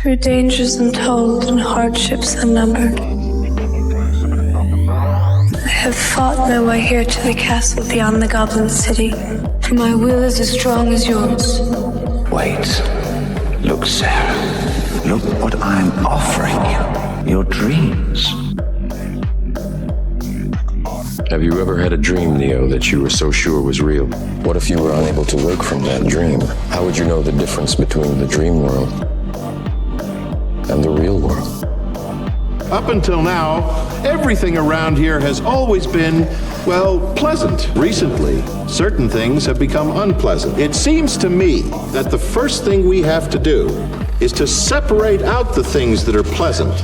Through dangers untold and hardships unnumbered, I have fought my way here to the castle beyond the Goblin City, for my will is as strong as yours. Wait. Look, Sarah. Look what I'm offering you. Your dreams. Have you ever had a dream, Neo, that you were so sure was real? What if you were unable to wake from that dream? How would you know the difference between the dream world and the real world? Up until now, everything around here has always been, well, pleasant. Recently, certain things have become unpleasant. It seems to me that the first thing we have to do is to separate out the things that are pleasant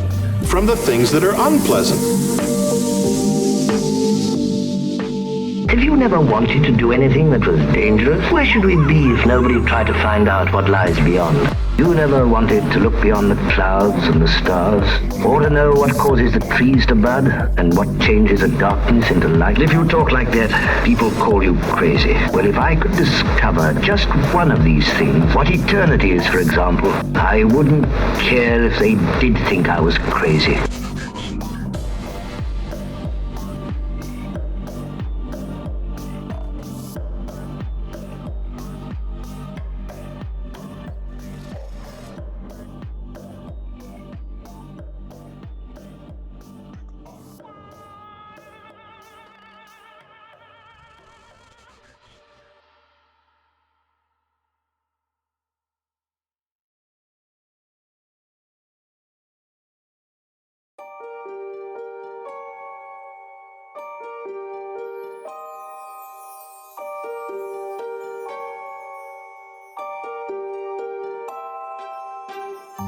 from the things that are unpleasant. Have you never wanted to do anything that was dangerous? Where should we be if nobody tried to find out what lies beyond? You never wanted to look beyond the clouds and the stars, or to know what causes the trees to bud, and what changes the darkness into light. If you talk like that, people call you crazy. Well, if I could discover just one of these things, what eternity is, for example, I wouldn't care if they did think I was crazy.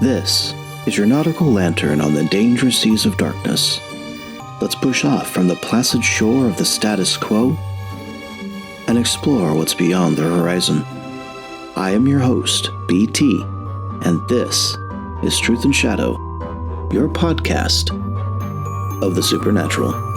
This is your nautical lantern on the dangerous seas of darkness. Let's push off from the placid shore of the status quo and explore what's beyond the horizon. I am your host, BT, and this is Truth and Shadow, your podcast of the supernatural.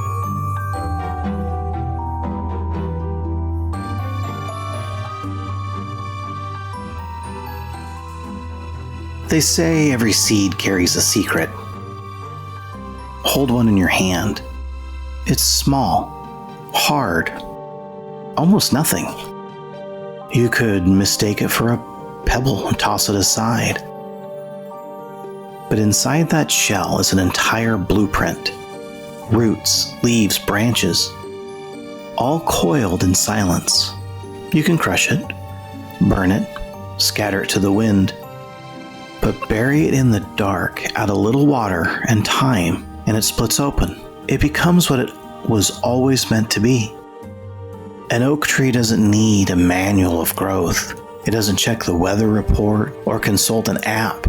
They say every seed carries a secret. Hold one in your hand. It's small, hard, almost nothing. You could mistake it for a pebble and toss it aside. But inside that shell is an entire blueprint. Roots, leaves, branches, all coiled in silence. You can crush it, burn it, scatter it to the wind, but bury it in the dark, add a little water and time, and it splits open. It becomes what it was always meant to be. An oak tree doesn't need a manual of growth. It doesn't check the weather report or consult an app.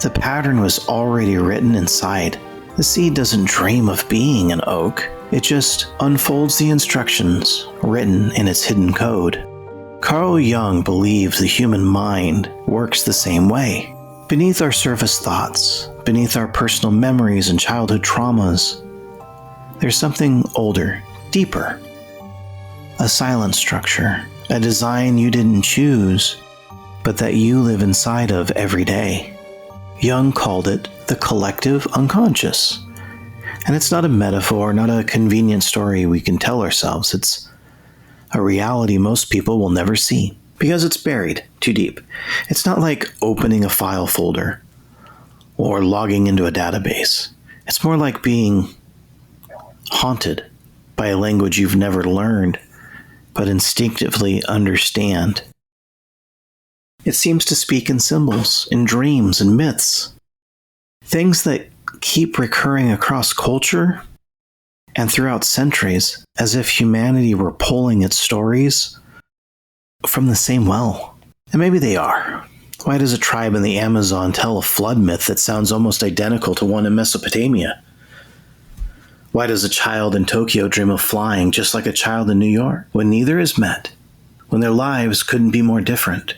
The pattern was already written inside. The seed doesn't dream of being an oak. It just unfolds the instructions written in its hidden code. Carl Jung believed the human mind works the same way. Beneath our surface thoughts, beneath our personal memories and childhood traumas, there's something older, deeper. A silent structure, a design you didn't choose, but that you live inside of every day. Jung called it the collective unconscious. And it's not a metaphor, not a convenient story we can tell ourselves. It's a reality most people will never see, because it's buried too deep. It's not like opening a file folder or logging into a database. It's more like being haunted by a language you've never learned, but instinctively understand. It seems to speak in symbols, in dreams and myths, things that keep recurring across culture and throughout centuries, as if humanity were pulling its stories from the same well. And maybe they are. Why does a tribe in the Amazon tell a flood myth that sounds almost identical to one in Mesopotamia? Why does a child in Tokyo dream of flying just like a child in New York, when neither is met, when their lives couldn't be more different?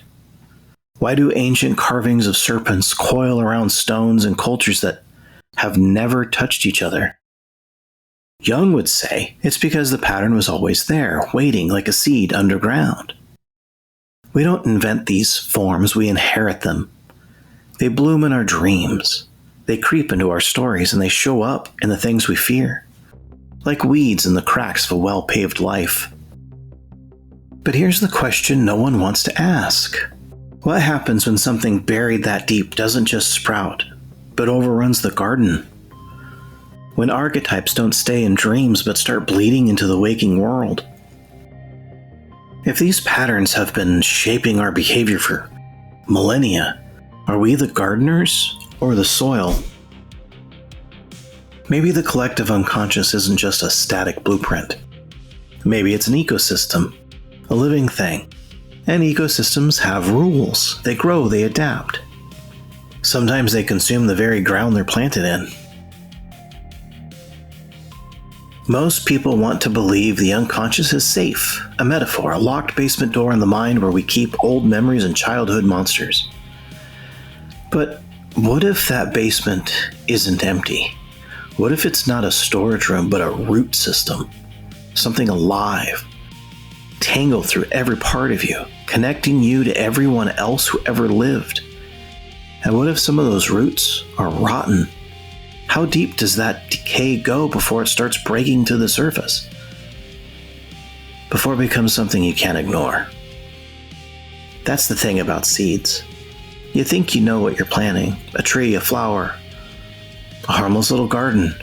Why do ancient carvings of serpents coil around stones in cultures that have never touched each other? Jung would say it's because the pattern was always there, waiting like a seed underground. We don't invent these forms, we inherit them. They bloom in our dreams. They creep into our stories, and they show up in the things we fear, like weeds in the cracks of a well-paved life. But here's the question no one wants to ask. What happens when something buried that deep doesn't just sprout, but overruns the garden? When archetypes don't stay in dreams but start bleeding into the waking world? If these patterns have been shaping our behavior for millennia, are we the gardeners or the soil? Maybe the collective unconscious isn't just a static blueprint. Maybe it's an ecosystem, a living thing. And ecosystems have rules. They grow, they adapt. Sometimes they consume the very ground they're planted in. Most people want to believe the unconscious is safe, a metaphor, a locked basement door in the mind where we keep old memories and childhood monsters. But what if that basement isn't empty? What if it's not a storage room, but a root system? Something alive, tangled through every part of you, connecting you to everyone else who ever lived. And what if some of those roots are rotten? How deep does that decay go before it starts breaking to the surface? Before it becomes something you can't ignore. That's the thing about seeds. You think you know what you're planting, a tree, a flower, a harmless little garden.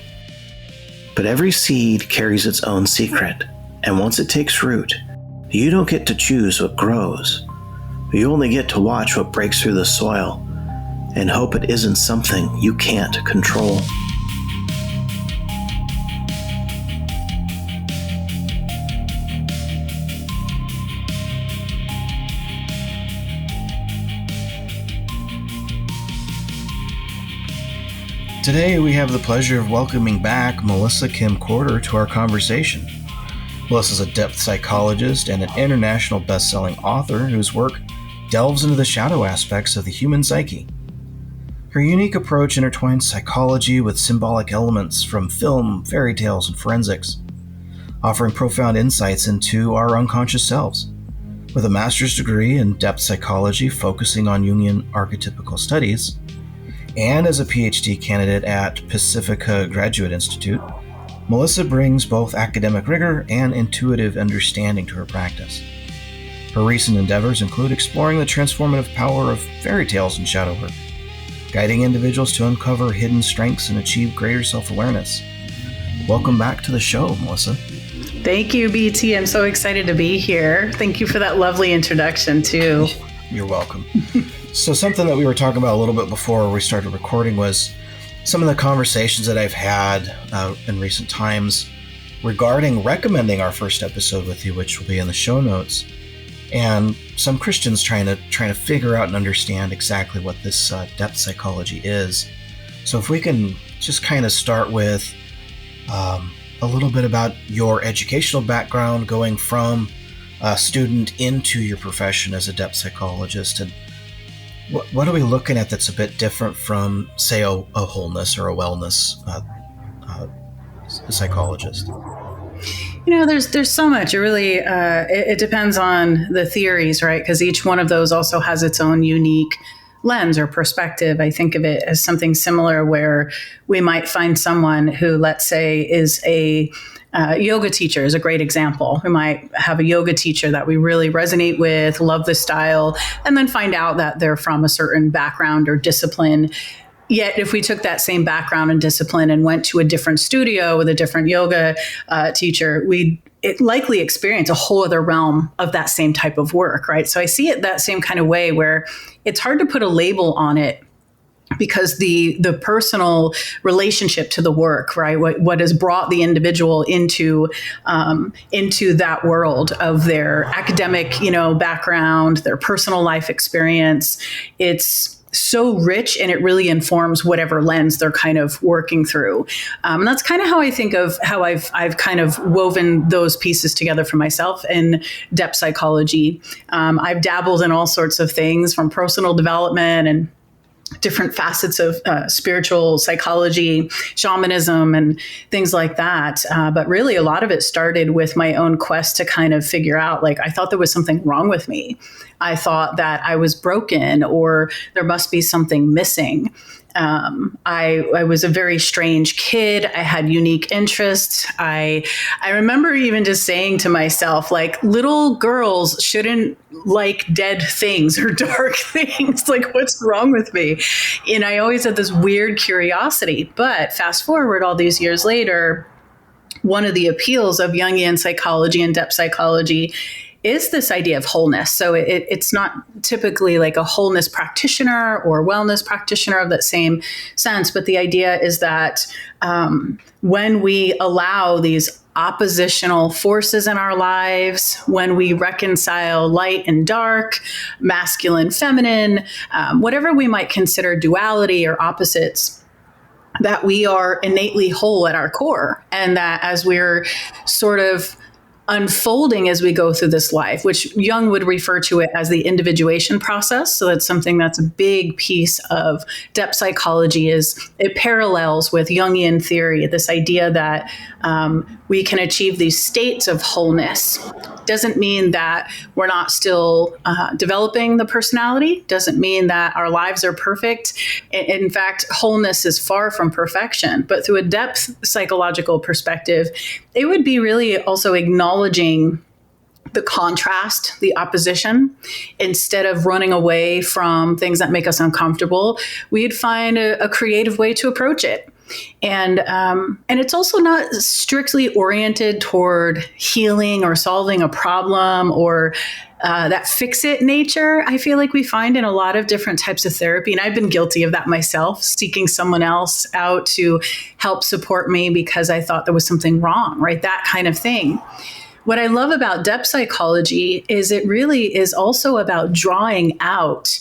But every seed carries its own secret, and once it takes root, you don't get to choose what grows. You only get to watch what breaks through the soil and hope it isn't something you can't control. Today, we have the pleasure of welcoming back Melissa Kim Corter to our conversation. Melissa's a depth psychologist and an international best-selling author whose work delves into the shadow aspects of the human psyche. Her unique approach intertwines psychology with symbolic elements from film, fairy tales, and forensics, offering profound insights into our unconscious selves. With a master's degree in depth psychology focusing on Jungian archetypical studies, and as a PhD candidate at Pacifica Graduate Institute, Melissa brings both academic rigor and intuitive understanding to her practice. Her recent endeavors include exploring the transformative power of fairy tales and shadow work, guiding individuals to uncover hidden strengths and achieve greater self-awareness. Welcome back to the show, Melissa. Thank you, BT. I'm so excited to be here. Thank you for that lovely introduction, too. You're welcome. So something that we were talking about a little bit before we started recording was some of the conversations that I've had in recent times regarding recommending our first episode with you, which will be in the show notes, and some Christians trying to figure out and understand exactly what this depth psychology is. So if we can just kind of start with a little bit about your educational background, going from a student into your profession as a depth psychologist, and what are we looking at that's a bit different from, say, a wholeness or a wellness psychologist? You know, there's so much. It really it depends on the theories, right? Because each one of those also has its own unique lens or perspective. I think of it as something similar where we might find someone who, let's say, is a yoga teacher is a great example. We might have a yoga teacher that we really resonate with, love the style, and then find out that they're from a certain background or discipline. Yet if we took that same background and discipline and went to a different studio with a different yoga teacher, we'd likely experience a whole other realm of that same type of work, right? So I see it that same kind of way where it's hard to put a label on it, because the personal relationship to the work, right, what has brought the individual into that world of their academic, background, their personal life experience, it's so rich, and it really informs whatever lens they're kind of working through. And that's kind of how I think of how I've kind of woven those pieces together for myself in depth psychology. I've dabbled in all sorts of things, from personal development and different facets of spiritual psychology, shamanism, and things like that. But really, a lot of it started with my own quest to kind of figure out, like, I thought there was something wrong with me. I thought that I was broken or there must be something missing. I was a very strange kid. I had unique interests. I remember even just saying to myself, like, little girls shouldn't like dead things or dark things. Like, what's wrong with me? And I always had this weird curiosity. But fast forward all these years later, one of the appeals of Jungian psychology and depth psychology is this idea of wholeness. So it's not typically like a wholeness practitioner or wellness practitioner of that same sense, but the idea is that when we allow these oppositional forces in our lives, when we reconcile light and dark, masculine, feminine, whatever we might consider duality or opposites, that we are innately whole at our core, and that as we're sort of unfolding as we go through this life, which Jung would refer to it as the individuation process. So that's something that's a big piece of depth psychology, is it parallels with Jungian theory, this idea that we can achieve these states of wholeness. Doesn't mean that we're not still developing the personality, doesn't mean that our lives are perfect. In fact, wholeness is far from perfection. But through a depth psychological perspective, it would be really also acknowledging the contrast, the opposition. Instead of running away from things that make us uncomfortable, we'd find a creative way to approach it. And it's also not strictly oriented toward healing or solving a problem or that fix-it nature I feel like we find in a lot of different types of therapy. And I've been guilty of that myself, seeking someone else out to help support me because I thought there was something wrong, right? That kind of thing. What I love about depth psychology is it really is also about drawing out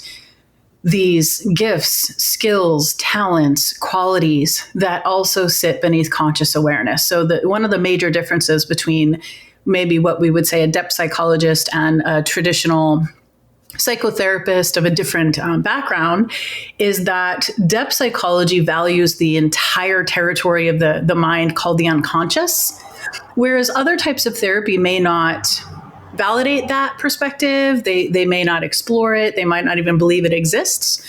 these gifts, skills, talents, qualities that also sit beneath conscious awareness. So one of the major differences between maybe what we would say a depth psychologist and a traditional psychotherapist of a different background is that depth psychology values the entire territory of the mind called the unconscious, whereas other types of therapy may not validate that perspective. They may not explore it. They might not even believe it exists.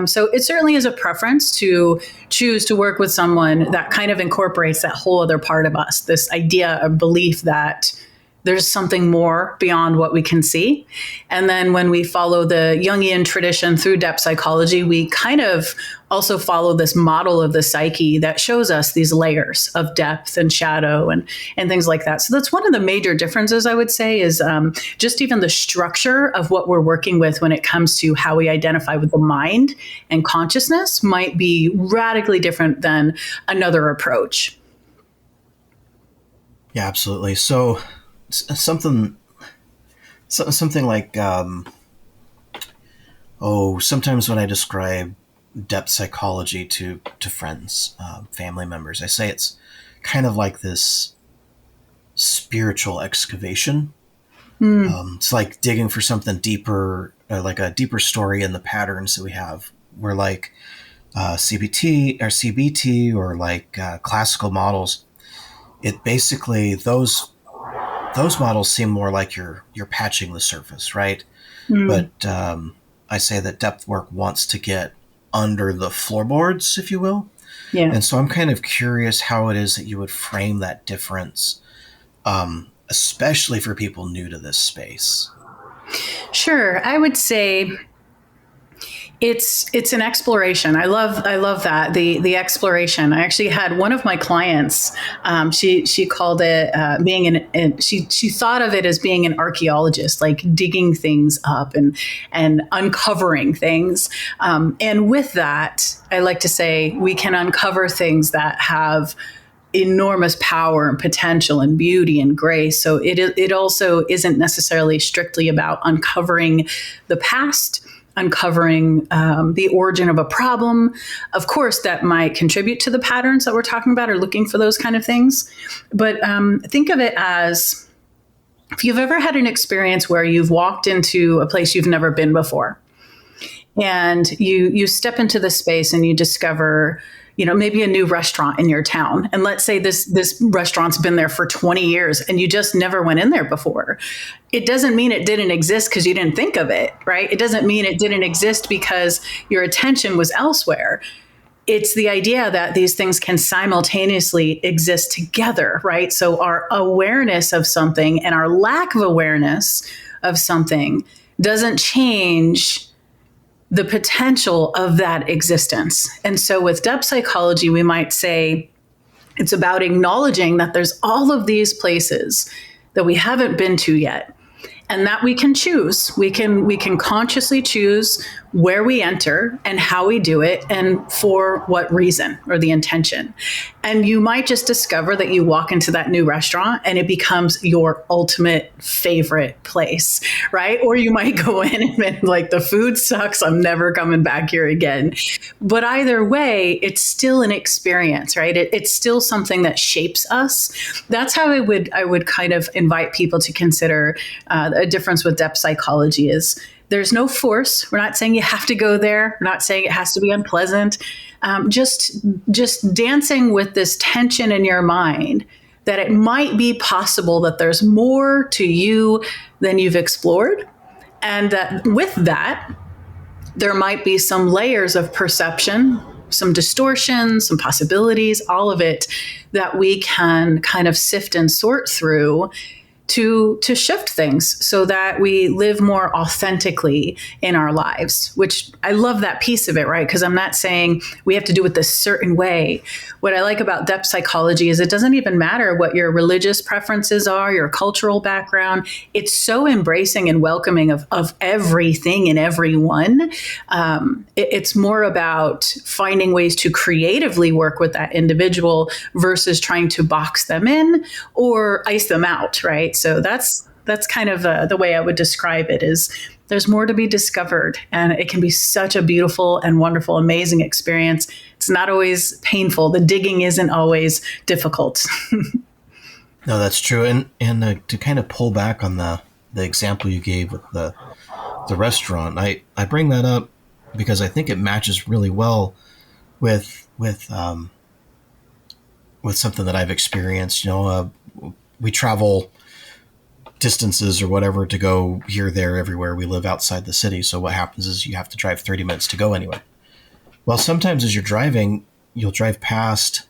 So it certainly is a preference to choose to work with someone that kind of incorporates that whole other part of us, this idea of belief that there's something more beyond what we can see. And then when we follow the Jungian tradition through depth psychology, we kind of also follow this model of the psyche that shows us these layers of depth and shadow and things like that. So that's one of the major differences, I would say, is just even the structure of what we're working with when it comes to how we identify with the mind and consciousness might be radically different than another approach. Yeah, absolutely. So something like sometimes when I describe depth psychology to friends, family members, I say it's kind of like this spiritual excavation. It's like digging for something deeper, like a deeper story in the patterns that we have. We're like CBT or like classical models. It basically those models seem more like you're patching the surface, right? But I say that depth work wants to get under the floorboards, if you will. Yeah. And so I'm kind of curious how it is that you would frame that difference, especially for people new to this space. Sure. I would say it's an exploration. I love that the exploration. I actually had one of my clients. She called it she thought of it as being an archaeologist, like digging things up and uncovering things. And with that, I like to say we can uncover things that have enormous power and potential and beauty and grace. So it also isn't necessarily strictly about uncovering the past, uncovering the origin of a problem. Of course, that might contribute to the patterns that we're talking about or looking for those kind of things. But think of it as if you've ever had an experience where you've walked into a place you've never been before. and you step into the space and you discover, maybe a new restaurant in your town. And let's say this restaurant's been there for 20 years and you just never went in there before. It doesn't mean it didn't exist because you didn't think of it, right? It doesn't mean it didn't exist because your attention was elsewhere. It's the idea that these things can simultaneously exist together, right? So our awareness of something and our lack of awareness of something doesn't change the potential of that existence. And so with depth psychology, we might say it's about acknowledging that there's all of these places that we haven't been to yet, and that we can choose. We can consciously choose where we enter and how we do it and for what reason or the intention. And you might just discover that you walk into that new restaurant and it becomes your ultimate favorite place, right? Or you might go in and be like, the food sucks, I'm never coming back here again. But either way, it's still an experience, right? It's still something that shapes us. That's how I would kind of invite people to consider a difference with depth psychology is there's no force. We're not saying you have to go there. We're not saying it has to be unpleasant. Just dancing with this tension in your mind that it might be possible that there's more to you than you've explored. And that with that, there might be some layers of perception, some distortions, some possibilities, all of it that we can kind of sift and sort through to shift things so that we live more authentically in our lives, which I love that piece of it, right? Because I'm not saying we have to do it this certain way. What I like about depth psychology is it doesn't even matter what your religious preferences are, your cultural background. It's so embracing and welcoming of everything and everyone. It's more about finding ways to creatively work with that individual versus trying to box them in or ice them out, right? So that's kind of the way I would describe it is there's more to be discovered, and it can be such a beautiful and wonderful, amazing experience. It's not always painful. The digging isn't always difficult. No, that's true. And to kind of pull back on the example you gave with the restaurant, I bring that up because I think it matches really well with something that I've experienced. We travel distances or whatever to go here, there, everywhere. We live outside the city. So what happens is you have to drive 30 minutes to go anywhere. Well, sometimes as you're driving, you'll drive past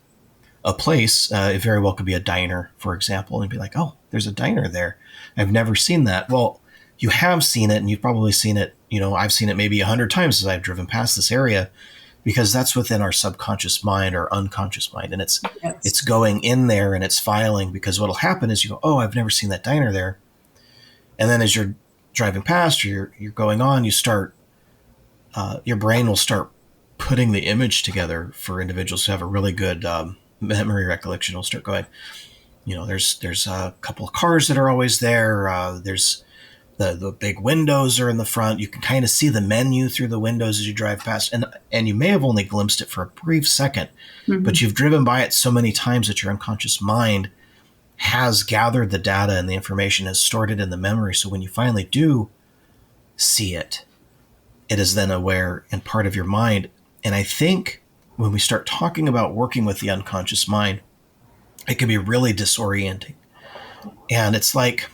a place. It very well could be a diner, for example, and be like, oh, there's a diner there. I've never seen that. Well, you have seen it, and you've probably seen it. I've seen it maybe 100 times as I've driven past this area, because that's within our subconscious mind or unconscious mind. And it's going in there and it's filing, because what'll happen is you go, oh, I've never seen that diner there. And then as you're driving past or you're going on, you start, your brain will start putting the image together for individuals who have a really good memory recollection. Will start going, there's a couple of cars that are always there. There's the big windows are in the front. You can kind of see the menu through the windows as you drive past. And you may have only glimpsed it for a brief second, but you've driven by it so many times that your unconscious mind has gathered the data and the information, has stored it in the memory. So when you finally do see it, it is then aware and part of your mind. And I think when we start talking about working with the unconscious mind, it can be really disorienting. And it's like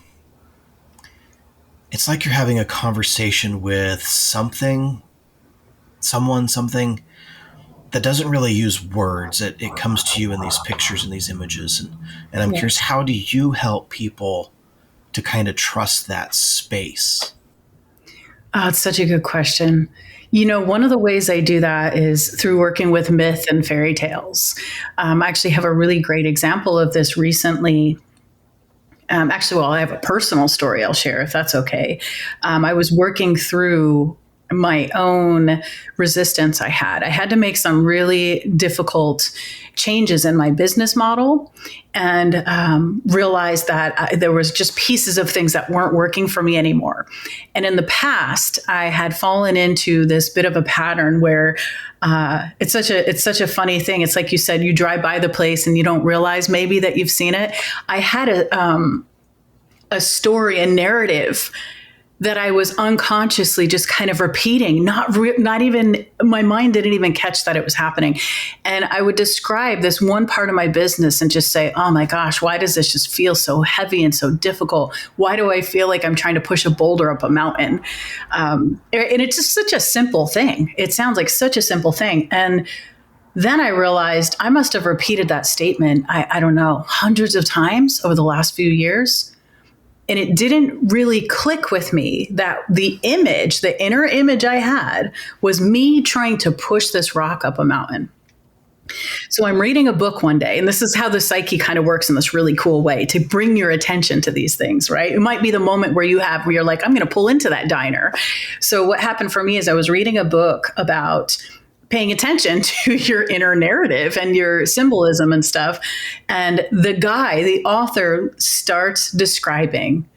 you're having a conversation with something that doesn't really use words. It comes to you in these pictures and these images. And I'm curious, how do you help people to kind of trust that space? Oh, it's such a good question. One of the ways I do that is through working with myth and fairy tales. I actually have a really great example of this recently. I have a personal story I'll share if that's okay. I was working through my own resistance I had to make some really difficult changes in my business model and realized that there was just pieces of things that weren't working for me anymore. And in the past, I had fallen into this bit of a pattern where it's such a funny thing. It's like you said, you drive by the place and you don't realize maybe that you've seen it. I had a story, a narrative that I was unconsciously just kind of repeating, not even, my mind didn't even catch that it was happening. And I would describe this one part of my business and just say, oh my gosh, why does this just feel so heavy and so difficult? Why do I feel like I'm trying to push a boulder up a mountain? And it's just such a simple thing. It sounds like such a simple thing. And then I realized I must have repeated that statement, I don't know, hundreds of times over the last few years. And it didn't really click with me that the image, the inner image I had, was me trying to push this rock up a mountain. So I'm reading a book one day, and this is how the psyche kind of works in this really cool way to bring your attention to these things, right? It might be the moment where you're like, I'm going to pull into that diner. So what happened for me is I was reading a book about paying attention to your inner narrative and your symbolism and stuff. And the author starts describing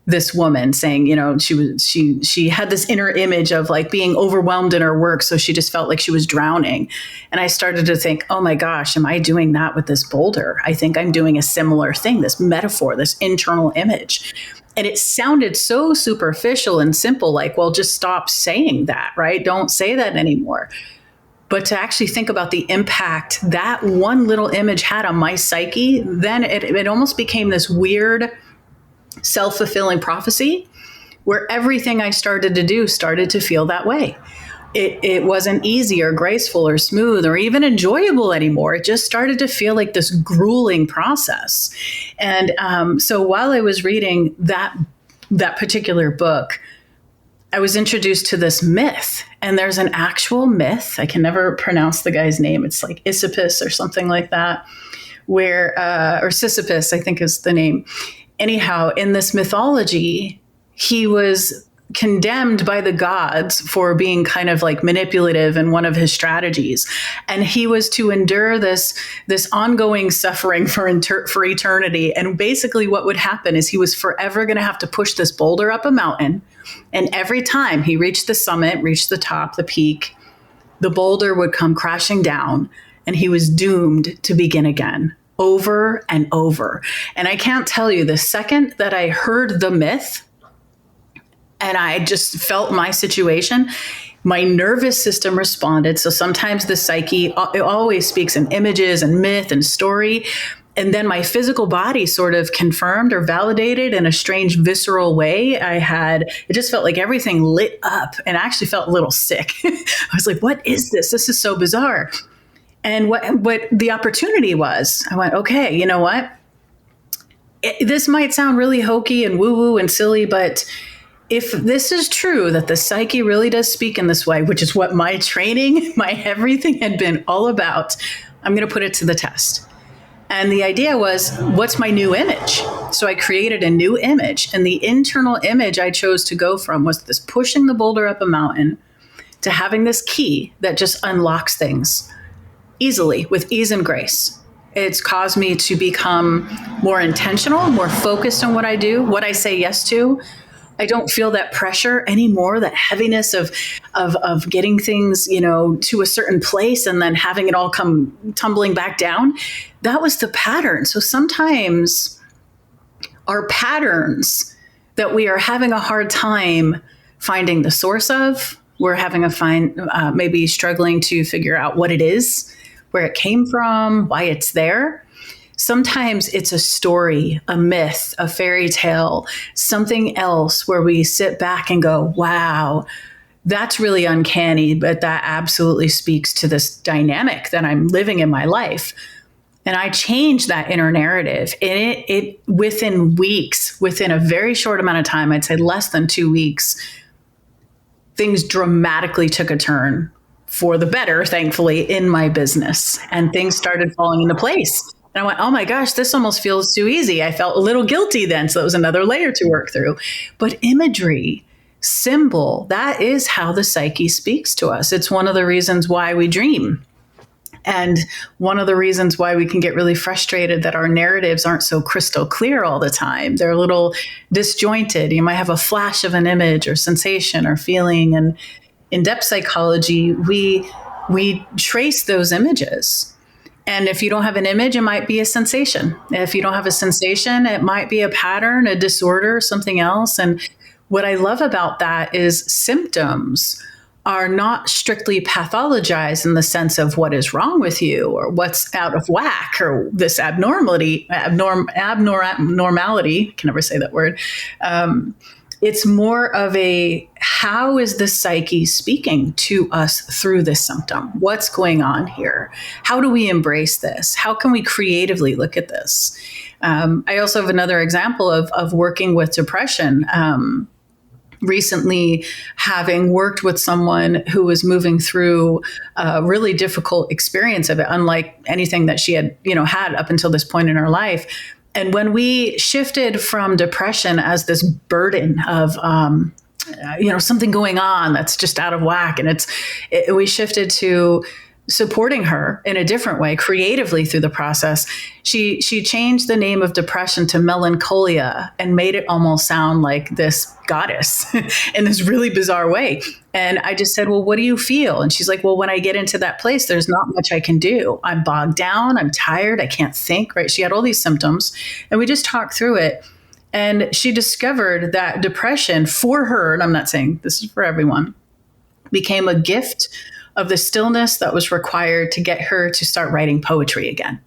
this woman saying, she had this inner image of like being overwhelmed in her work. So she just felt like she was drowning. And I started to think, oh my gosh, am I doing that with this boulder? I think I'm doing a similar thing, this metaphor, this internal image. And it sounded so superficial and simple, like, well, just stop saying that, right? Don't say that anymore. But to actually think about the impact that one little image had on my psyche, then it almost became this weird self-fulfilling prophecy where everything I started to do started to feel that way. It wasn't easy or graceful or smooth or even enjoyable anymore. It just started to feel like this grueling process. And so while I was reading that particular book, I was introduced to this myth, and there's an actual myth. I can never pronounce the guy's name. It's like Sisyphus or something like that, or Sisyphus, I think is the name. Anyhow, in this mythology, he was condemned by the gods for being kind of like manipulative in one of his strategies. And he was to endure this ongoing suffering for eternity. And basically what would happen is he was forever going to have to push this boulder up a mountain. And every time he reached the summit, reached the top, the peak, the boulder would come crashing down and he was doomed to begin again, over and over. And I can't tell you, the second that I heard the myth and I just felt my situation, my nervous system responded. So sometimes the psyche, it always speaks in images and myth and story. And then my physical body sort of confirmed or validated in a strange visceral way. It just felt like everything lit up, and I actually felt a little sick. I was like, what is this? This is so bizarre. And what the opportunity was, I went, okay, you know what? This might sound really hokey and woo-woo and silly, but if this is true, that the psyche really does speak in this way, which is what my training, my everything had been all about, I'm going to put it to the test. And the idea was, what's my new image? So I created a new image. And the internal image I chose to go from was this pushing the boulder up a mountain to having this key that just unlocks things easily, with ease and grace. It's caused me to become more intentional, more focused on what I do, what I say yes to. I don't feel that pressure anymore, that heaviness of getting things, to a certain place and then having it all come tumbling back down. That was the pattern. So sometimes our patterns that we are having a hard time finding the source of, we're having maybe struggling to figure out what it is, where it came from, why it's there. Sometimes it's a story, a myth, a fairy tale, something else where we sit back and go, wow, that's really uncanny, but that absolutely speaks to this dynamic that I'm living in my life. And I changed that inner narrative. And it within weeks, within a very short amount of time, I'd say less than 2 weeks, things dramatically took a turn for the better, thankfully, in my business. And things started falling into place. And I went, oh my gosh, this almost feels too easy. I felt a little guilty then. So that was another layer to work through. But imagery, symbol, that is how the psyche speaks to us. It's one of the reasons why we dream. And one of the reasons why we can get really frustrated that our narratives aren't so crystal clear all the time. They're a little disjointed. You might have a flash of an image or sensation or feeling. And in depth psychology, we trace those images. And if you don't have an image, it might be a sensation. If you don't have a sensation, it might be a pattern, a disorder, something else. And what I love about that is symptoms are not strictly pathologized in the sense of what is wrong with you or what's out of whack or this abnormality, abnormality, I can never say that word. It's more of a, how is the psyche speaking to us through this symptom? What's going on here? How do we embrace this? How can we creatively look at this? I also have another example of working with depression. Recently, having worked with someone who was moving through a really difficult experience of it, unlike anything that she had, had up until this point in her life. And when we shifted from depression as this burden of, something going on that's just out of whack, and we shifted to supporting her in a different way, creatively through the process. She changed the name of depression to melancholia and made it almost sound like this goddess in this really bizarre way. And I just said, well, what do you feel? And she's like, well, when I get into that place, there's not much I can do. I'm bogged down. I'm tired. I can't think, right? She had all these symptoms, and we just talked through it. And she discovered that depression for her, and I'm not saying this is for everyone, became a gift of the stillness that was required to get her to start writing poetry again.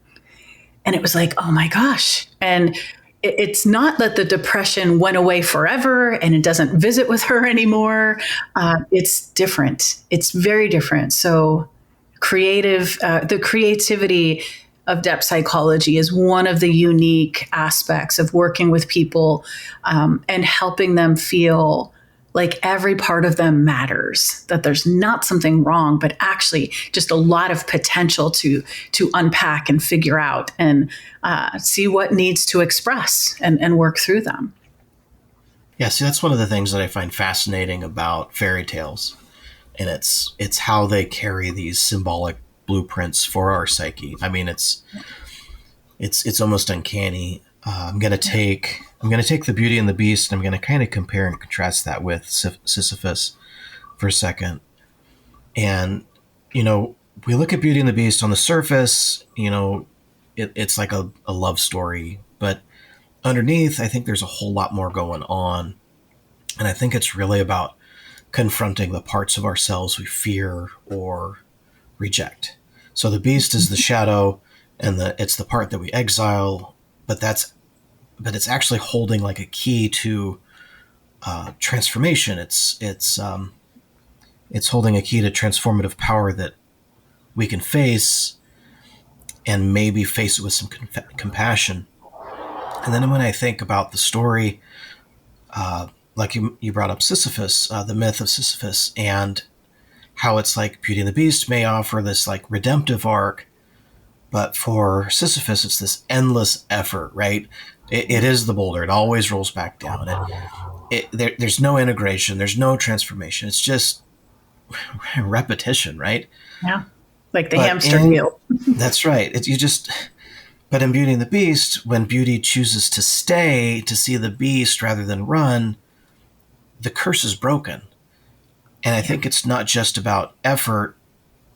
And it was like, oh my gosh. And it's not that the depression went away forever and it doesn't visit with her anymore. It's different. It's very different. So the creativity of depth psychology is one of the unique aspects of working with people and helping them feel like every part of them matters, that there's not something wrong, but actually just a lot of potential to unpack and figure out and see what needs to express and work through them. Yeah, see, that's one of the things that I find fascinating about fairy tales. And it's how they carry these symbolic blueprints for our psyche. I mean, it's almost uncanny. I'm going to take the Beauty and the Beast, and I'm going to kind of compare and contrast that with Sisyphus for a second. And, we look at Beauty and the Beast on the surface, it's like a love story, but underneath, I think there's a whole lot more going on. And I think it's really about confronting the parts of ourselves we fear or reject. So the beast is the shadow, and it's the part that we exile, but it's actually holding like a key to transformation. It's holding a key to transformative power that we can face, and maybe face it with some compassion. And then when I think about the story, like you brought up Sisyphus, the myth of Sisyphus, and how it's like Beauty and the Beast may offer this like redemptive arc, but for Sisyphus, it's this endless effort, right? It is the boulder. It always rolls back down. There's no integration. There's no transformation. It's just repetition, right? Yeah, like the hamster wheel. That's right. But in Beauty and the Beast, when Beauty chooses to stay to see the beast rather than run, the curse is broken. And I think it's not just about effort,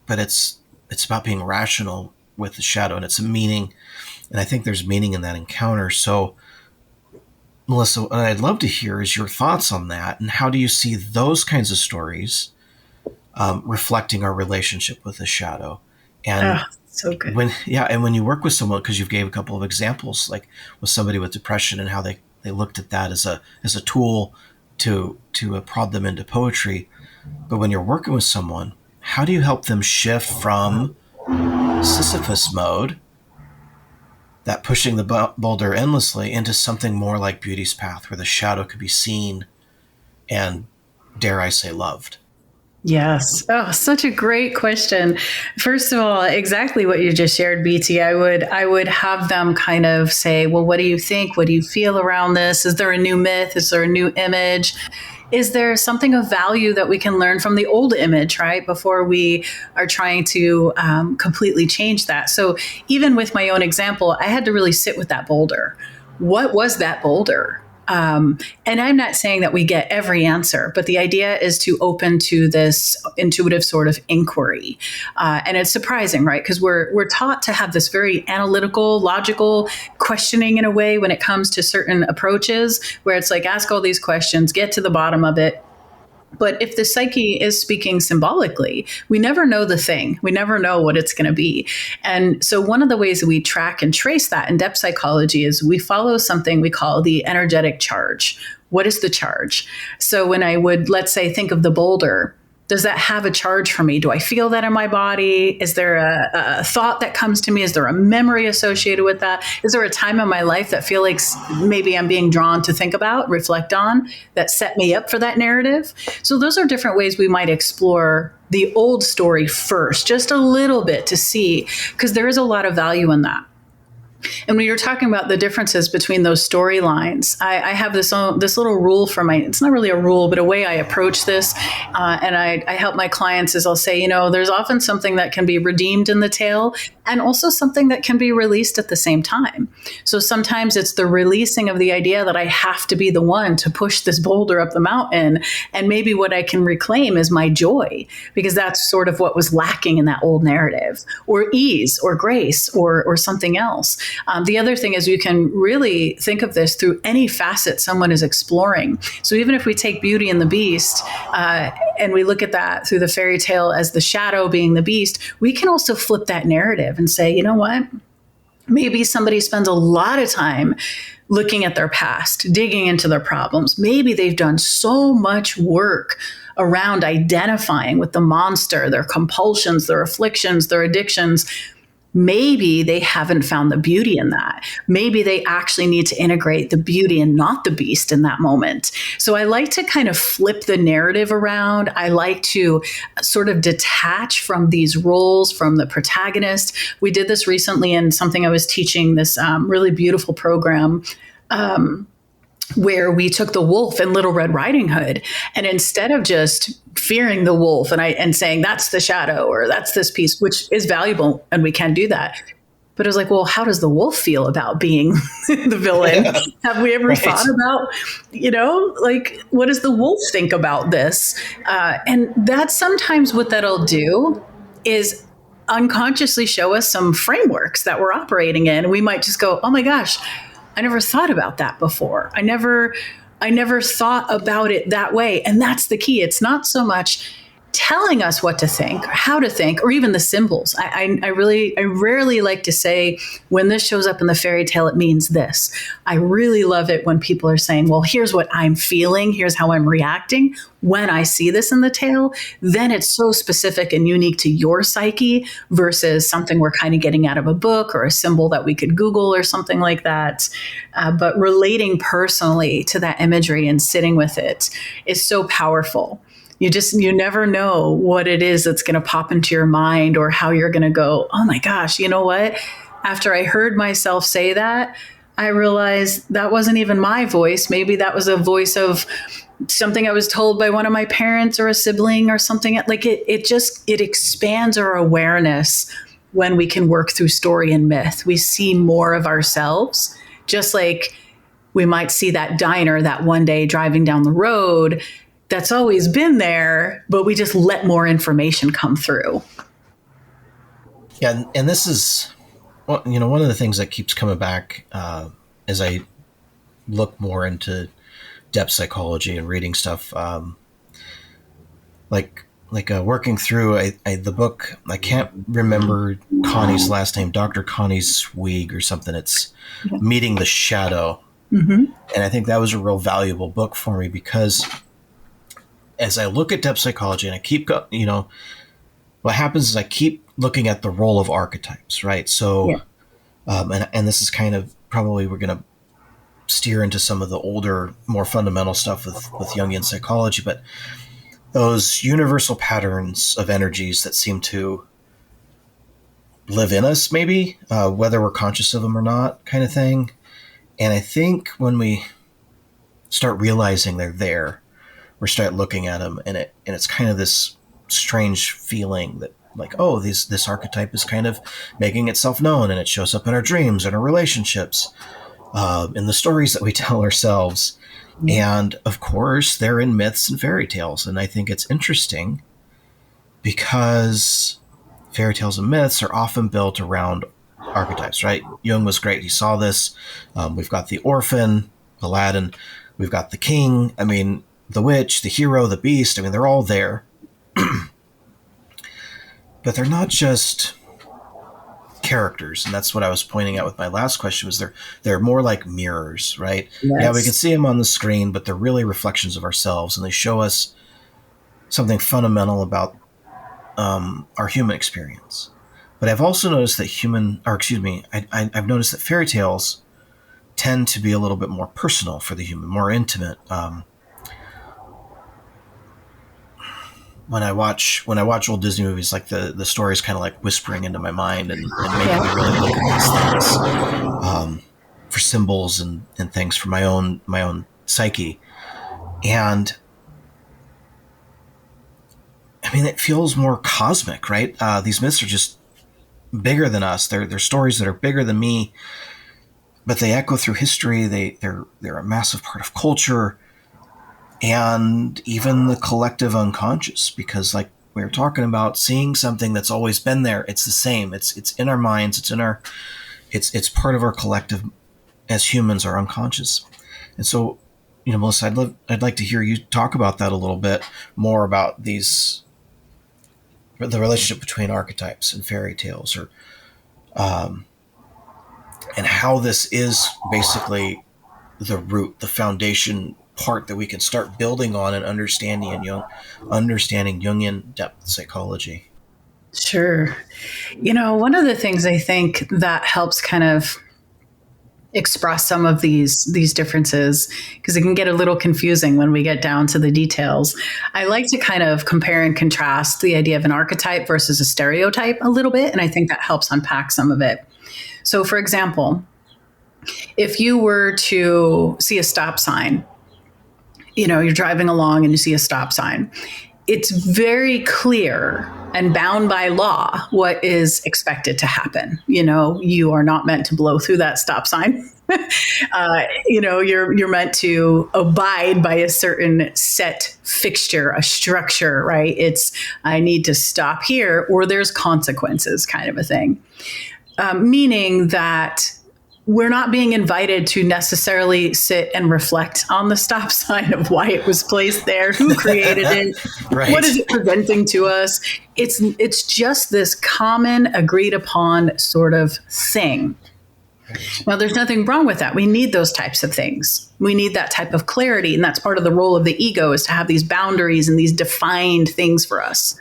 but it's about being rational with the shadow, and it's a meaning. And I think there's meaning in that encounter. So, Melissa, what I'd love to hear is your thoughts on that, and how do you see those kinds of stories reflecting our relationship with the shadow? And so good. When you work with someone, because you've gave a couple of examples, like with somebody with depression and how they looked at that as a tool to prod them into poetry. But when you're working with someone, how do you help them shift from Sisyphus mode, that pushing the boulder endlessly, into something more like Beauty's path, where the shadow could be seen and, dare I say, loved? Yes. Oh, such a great question. First of all, exactly what you just shared, BT. I would have them kind of say, well, what do you think? What do you feel around this? Is there a new myth? Is there a new image? Is there something of value that we can learn from the old image, right? Before we are trying to completely change that. So even with my own example, I had to really sit with that boulder. What was that boulder? And I'm not saying that we get every answer, but the idea is to open to this intuitive sort of inquiry. And it's surprising, right? Because we're taught to have this very analytical, logical questioning in a way when it comes to certain approaches, where it's like, ask all these questions, get to the bottom of it. But if the psyche is speaking symbolically, we never know the thing. We never know what it's going to be. And so one of the ways that we track and trace that in depth psychology is we follow something we call the energetic charge. What is the charge? So when I would, let's say, think of the boulder, does that have a charge for me? Do I feel that in my body? Is there a thought that comes to me? Is there a memory associated with that? Is there a time in my life that feel like maybe I'm being drawn to think about, reflect on, that set me up for that narrative? So those are different ways we might explore the old story first, just a little bit to see, because there is a lot of value in that. And when you're talking about the differences between those storylines, I have this little rule for it's not really a rule, but a way I approach this. And I help my clients is I'll say, there's often something that can be redeemed in the tale and also something that can be released at the same time. So sometimes it's the releasing of the idea that I have to be the one to push this boulder up the mountain. And maybe what I can reclaim is my joy, because that's sort of what was lacking in that old narrative, or ease or grace or something else. The other thing is you can really think of this through any facet someone is exploring. So even if we take Beauty and the Beast and we look at that through the fairy tale as the shadow being the beast, we can also flip that narrative and say, you know what? Maybe somebody spends a lot of time looking at their past, digging into their problems. Maybe they've done so much work around identifying with the monster, their compulsions, their afflictions, their addictions. Maybe they haven't found the beauty in that. Maybe they actually need to integrate the beauty and not the beast in that moment. So I like to kind of flip the narrative around. I like to sort of detach from these roles, from the protagonist. We did this recently in something I was teaching, this really beautiful program where we took the wolf in Little Red Riding Hood, and instead of just fearing the wolf and saying that's the shadow or that's this piece, which is valuable and we can do that, but I was like, well, how does the wolf feel about being the villain? Yeah. Have we ever thought about, what does the wolf think about this? And that's sometimes what that'll do is unconsciously show us some frameworks that we're operating in. We might just go, oh my gosh, I never thought about that before. I never thought about it that way. And that's the key. It's not so much telling us what to think, or how to think, or even the symbols. I rarely like to say, when this shows up in the fairy tale, it means this. I really love it when people are saying, well, here's what I'm feeling. Here's how I'm reacting when I see this in the tale. Then it's so specific and unique to your psyche versus something we're kind of getting out of a book or a symbol that we could Google or something like that. But relating personally to that imagery and sitting with it is so powerful. You never know what it is that's going to pop into your mind or how you're going to go, oh my gosh, you know what? After I heard myself say that, I realized that wasn't even my voice. Maybe that was a voice of something I was told by one of my parents or a sibling or something. Like it expands our awareness when we can work through story and myth. We see more of ourselves, just like we might see that diner that one day driving down the road that's always been there, but we just let more information come through. Yeah, and this is, one of the things that keeps coming back as I look more into depth psychology and reading stuff, working through the book. I can't remember Connie's last name, Dr. Connie Zweig or something. It's Meeting the Shadow, and I think that was a real valuable book for me because as I look at depth psychology and I keep what happens is I keep looking at the role of archetypes, right? So, and this is kind of probably we're going to steer into some of the older, more fundamental stuff with Jungian psychology, but those universal patterns of energies that seem to live in us, maybe, whether we're conscious of them or not, kind of thing. And I think when we start realizing they're there, we start looking at them, and it's kind of this strange feeling that, like, oh, this archetype is kind of making itself known, and it shows up in our dreams and our relationships. in the stories that we tell ourselves. And of course, they're in myths and fairy tales. And I think it's interesting because fairy tales and myths are often built around archetypes, right? Jung was great. He saw this. We've got the orphan, Aladdin. We've got the king. I mean, the witch, the hero, the beast. I mean, they're all there. But they're not just characters, and that's what I was pointing out with my last question. Was they're more like mirrors, right? Yes. Yeah, we can see them on the screen, but they're really reflections of ourselves, and they show us something fundamental about our human experience. But I've also noticed that I've noticed that fairy tales tend to be a little bit more personal for the human, more intimate. When I watch old Disney movies, like the story's kind of like whispering into my mind and making me really look at these things for symbols and things for my own psyche. And I mean, it feels more cosmic, right? These myths are just bigger than us. They're stories that are bigger than me, but they echo through history. They're a massive part of culture. And even the collective unconscious, because like we were talking about, seeing something that's always been there, it's the same. It's in our minds. It's part of our collective as humans, our unconscious. And so, Melissa, I'd like to hear you talk about that a little bit more, about the relationship between archetypes and fairy tales, or and how this is basically the root, the foundation part that we can start building on and understanding Jungian depth psychology. Sure. One of the things I think that helps kind of express some of these differences, because it can get a little confusing when we get down to the details. I like to kind of compare and contrast the idea of an archetype versus a stereotype a little bit, and I think that helps unpack some of it. So, for example, if you were to see a stop sign, you're driving along and you see a stop sign, it's very clear and bound by law what is expected to happen. You are not meant to blow through that stop sign. You're meant to abide by a certain set fixture, a structure, right? It's, I need to stop here or there's consequences, kind of a thing. Meaning that we're not being invited to necessarily sit and reflect on the stop sign of why it was placed there, who created it, right. What is it presenting to us. It's just this common agreed upon sort of thing. Now, there's nothing wrong with that. We need those types of things. We need that type of clarity. And that's part of the role of the ego, is to have these boundaries and these defined things for us.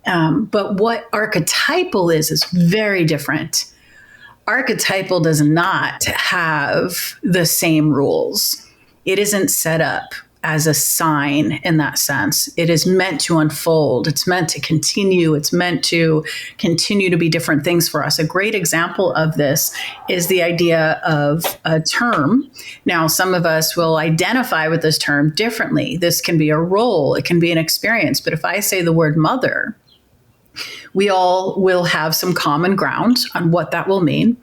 But what archetypal is very different. Archetypal does not have the same rules. It isn't set up as a sign in that sense. It is meant to unfold. It's meant to continue. It's meant to continue to be different things for us. A great example of this is the idea of a term. Now, some of us will identify with this term differently. This can be a role. It can be an experience. But if I say the word mother, we all will have some common ground on what that will mean.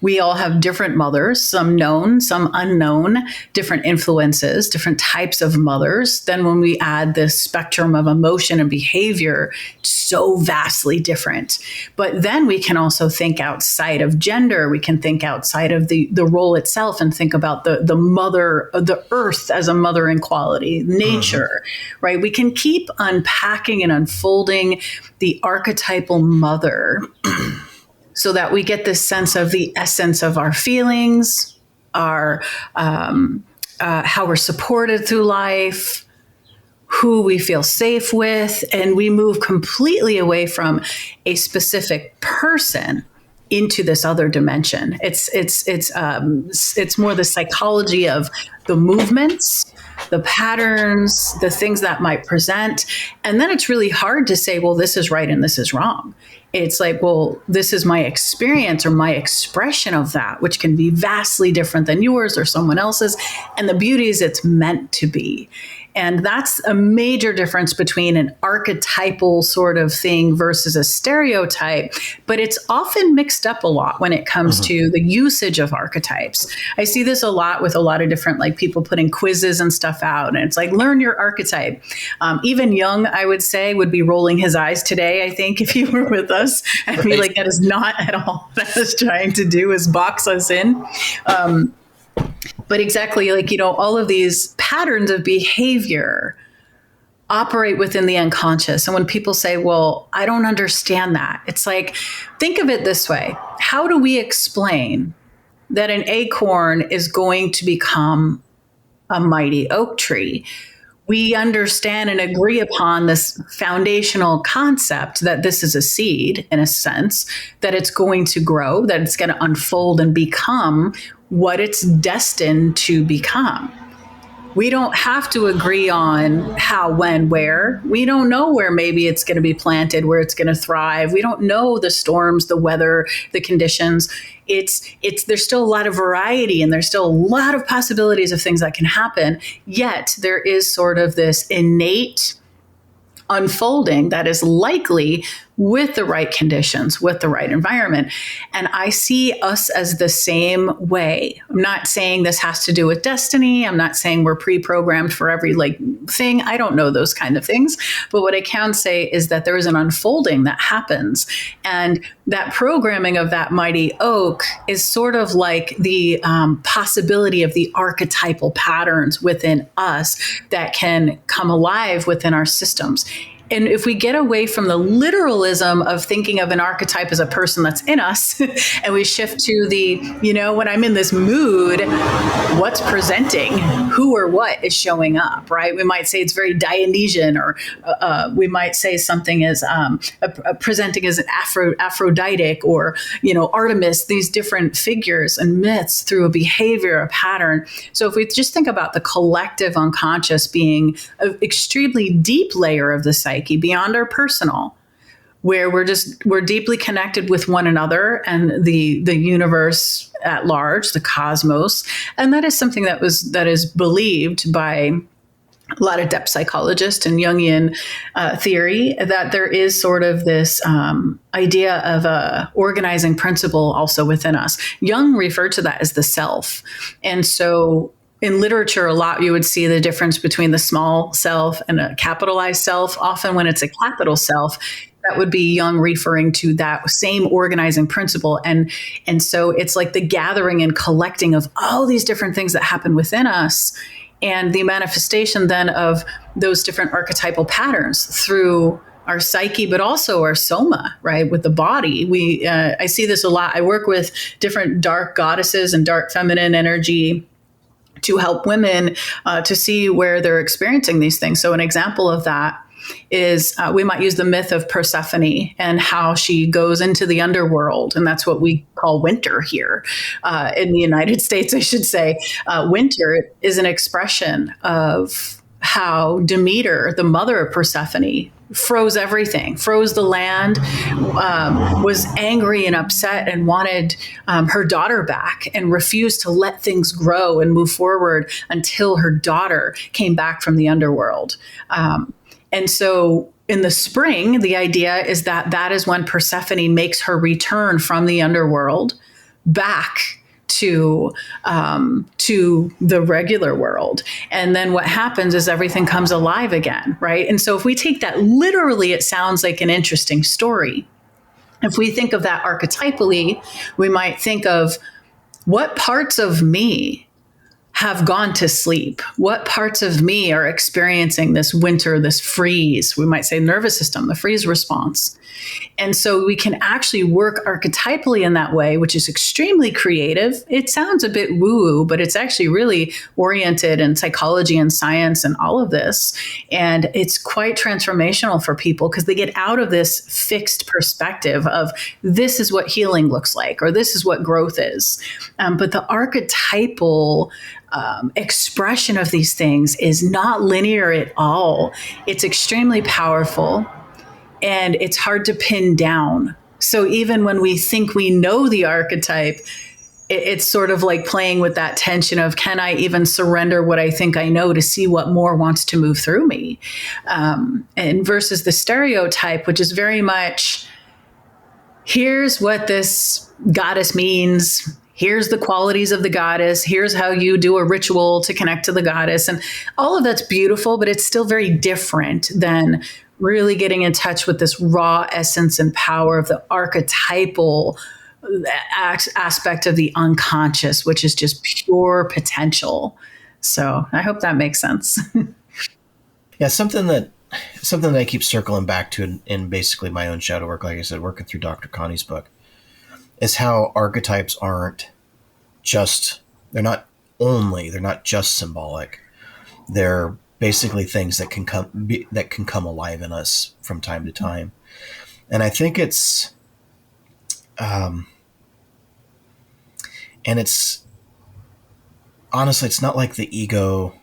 We all have different mothers, some known, some unknown, different influences, different types of mothers. Then when we add this spectrum of emotion and behavior, so vastly different. But then we can also think outside of gender. We can think outside of the role itself and think about the mother, the earth as a mother in quality, nature, right? We can keep unpacking and unfolding the archetypal mother so that we get this sense of the essence of our feelings, our how we're supported through life, who we feel safe with, and we move completely away from a specific person into this other dimension. It's more the psychology of the movements, the patterns, the things that might present. And then it's really hard to say, well, this is right and this is wrong. It's like, well, this is my experience or my expression of that, which can be vastly different than yours or someone else's. And the beauty is it's meant to be. And that's a major difference between an archetypal sort of thing versus a stereotype. But it's often mixed up a lot when it comes to the usage of archetypes. I see this a lot with a lot of different like people putting quizzes and stuff out. And it's like, learn your archetype. Even Jung, I would say, would be rolling his eyes today, I think, if he were with us. And be like, that is not at all what I was trying to do, is box us in. But exactly, like, all of these patterns of behavior operate within the unconscious. And when people say, well, I don't understand that, it's like, think of it this way. How do we explain that an acorn is going to become a mighty oak tree? We understand and agree upon this foundational concept that this is a seed, in a sense, that it's going to grow, that it's going to unfold and become what it's destined to become. We don't have to agree on how, when, where. We don't know where maybe it's going to be planted, where it's going to thrive. We don't know the storms, the weather, the conditions. There's still a lot of variety, and there's still a lot of possibilities of things that can happen. Yet there is sort of this innate unfolding that is likely with the right conditions, with the right environment. And I see us as the same way. I'm not saying this has to do with destiny. I'm not saying we're pre-programmed for every thing. I don't know those kind of things. But what I can say is that there is an unfolding that happens. And that programming of that mighty oak is sort of like the possibility of the archetypal patterns within us that can come alive within our systems. And if we get away from the literalism of thinking of an archetype as a person that's in us, and we shift to the, when I'm in this mood, what's presenting, who or what is showing up, right? We might say it's very Dionysian, or we might say something is presenting as an Aphrodite, or, Artemis, these different figures and myths through a behavior, a pattern. So if we just think about the collective unconscious being an extremely deep layer of the psyche, beyond our personal, where we're deeply connected with one another and the universe at large, the cosmos. And that is something that is believed by a lot of depth psychologists and Jungian theory, that there is sort of this idea of a organizing principle also within us. Jung referred to that as the self. And so in literature, a lot you would see the difference between the small self and a capitalized self. Often when it's a capital self, that would be Jung referring to that same organizing principle. And so it's like the gathering and collecting of all these different things that happen within us, and the manifestation then of those different archetypal patterns through our psyche, but also our soma, right? With the body. I see this a lot. I work with different dark goddesses and dark feminine energy to help women to see where they're experiencing these things. So an example of that is we might use the myth of Persephone and how she goes into the underworld. And that's what we call winter here in the United States, I should say. Winter is an expression of how Demeter, the mother of Persephone, froze everything, froze the land, was angry and upset and wanted her daughter back, and refused to let things grow and move forward until her daughter came back from the underworld. And so in the spring, the idea is that is when Persephone makes her return from the underworld back to the regular world. And then what happens is everything comes alive again, right? And so if we take that literally, it sounds like an interesting story. If we think of that archetypally, we might think of what parts of me have gone to sleep? What parts of me are experiencing this winter, this freeze? We might say nervous system, the freeze response. And so we can actually work archetypally in that way, which is extremely creative. It sounds a bit woo-woo, but it's actually really oriented in psychology and science and all of this. And it's quite transformational for people because they get out of this fixed perspective of this is what healing looks like, or this is what growth is. But the archetypal expression of these things is not linear at all. It's extremely powerful, and it's hard to pin down. So even when we think we know the archetype, it's sort of like playing with that tension of, can I even surrender what I think I know to see what more wants to move through me? And versus the stereotype, which is very much, here's what this goddess means. Here's the qualities of the goddess. Here's how you do a ritual to connect to the goddess. And all of that's beautiful, but it's still very different than really getting in touch with this raw essence and power of the archetypal aspect of the unconscious, which is just pure potential. So I hope that makes sense. Yeah, something that I keep circling back to in basically my own shadow work, like I said, working through Dr. Connie's book, is how archetypes they're not just symbolic. They're basically things that can come alive in us from time to time. And I think it's and it's honestly, it's not like the ego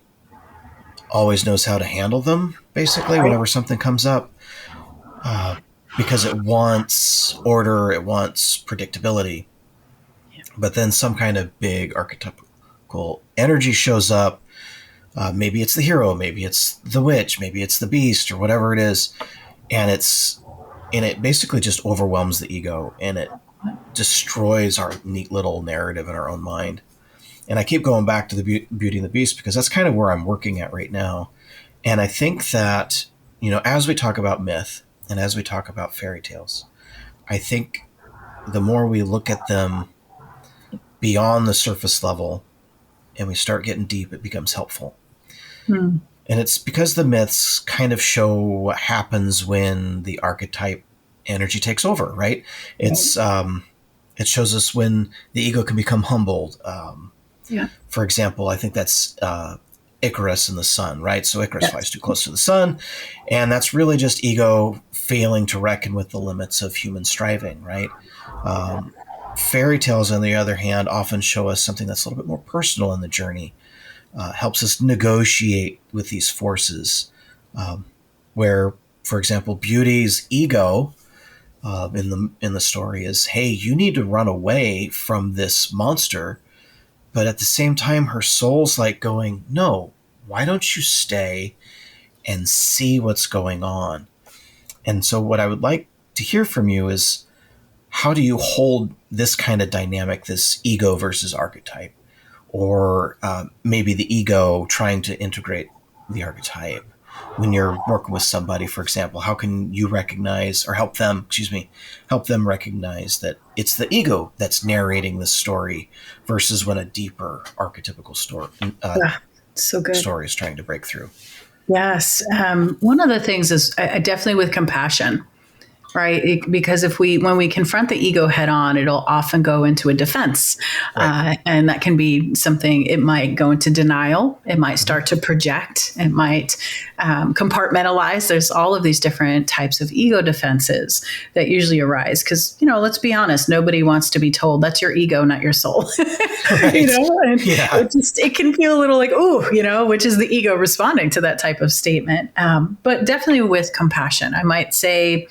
always knows how to handle them, basically, whenever something comes up, because it wants order, it wants predictability. Yeah. But then some kind of big archetypical energy shows up. Maybe it's the hero, maybe it's the witch, maybe it's the beast, or whatever it is. And it basically just overwhelms the ego, and it destroys our neat little narrative in our own mind. And I keep going back to the Beauty and the Beast because that's kind of where I'm working at right now. And I think that, as we talk about myth and as we talk about fairy tales, I think the more we look at them beyond the surface level and we start getting deep, it becomes helpful. And it's because the myths kind of show what happens when the archetype energy takes over, right? It's it shows us when the ego can become humbled. For example, I think that's Icarus and the sun, right? So Icarus flies too close to the sun, and that's really just ego failing to reckon with the limits of human striving, right? Fairy tales, on the other hand, often show us something that's a little bit more personal in the journey, helps us negotiate with these forces, where, for example, Beauty's ego in the story is, hey, you need to run away from this monster. But at the same time, her soul's like going, no, why don't you stay and see what's going on? And so what I would like to hear from you is, how do you hold this kind of dynamic, this ego versus archetype, or maybe the ego trying to integrate the archetype? When you're working with somebody, for example, how can you recognize or help them recognize that it's the ego that's narrating the story versus when a deeper archetypical story is trying to break through? Yes. One of the things is definitely with compassion, right? Because when we confront the ego head on, it'll often go into a defense. Right. And that can be something, it might go into denial. It might start to project. It might compartmentalize. There's all of these different types of ego defenses that usually arise. Because, let's be honest, nobody wants to be told that's your ego, not your soul. Right. And it can feel a little like, ooh, which is the ego responding to that type of statement. But definitely with compassion, I might say,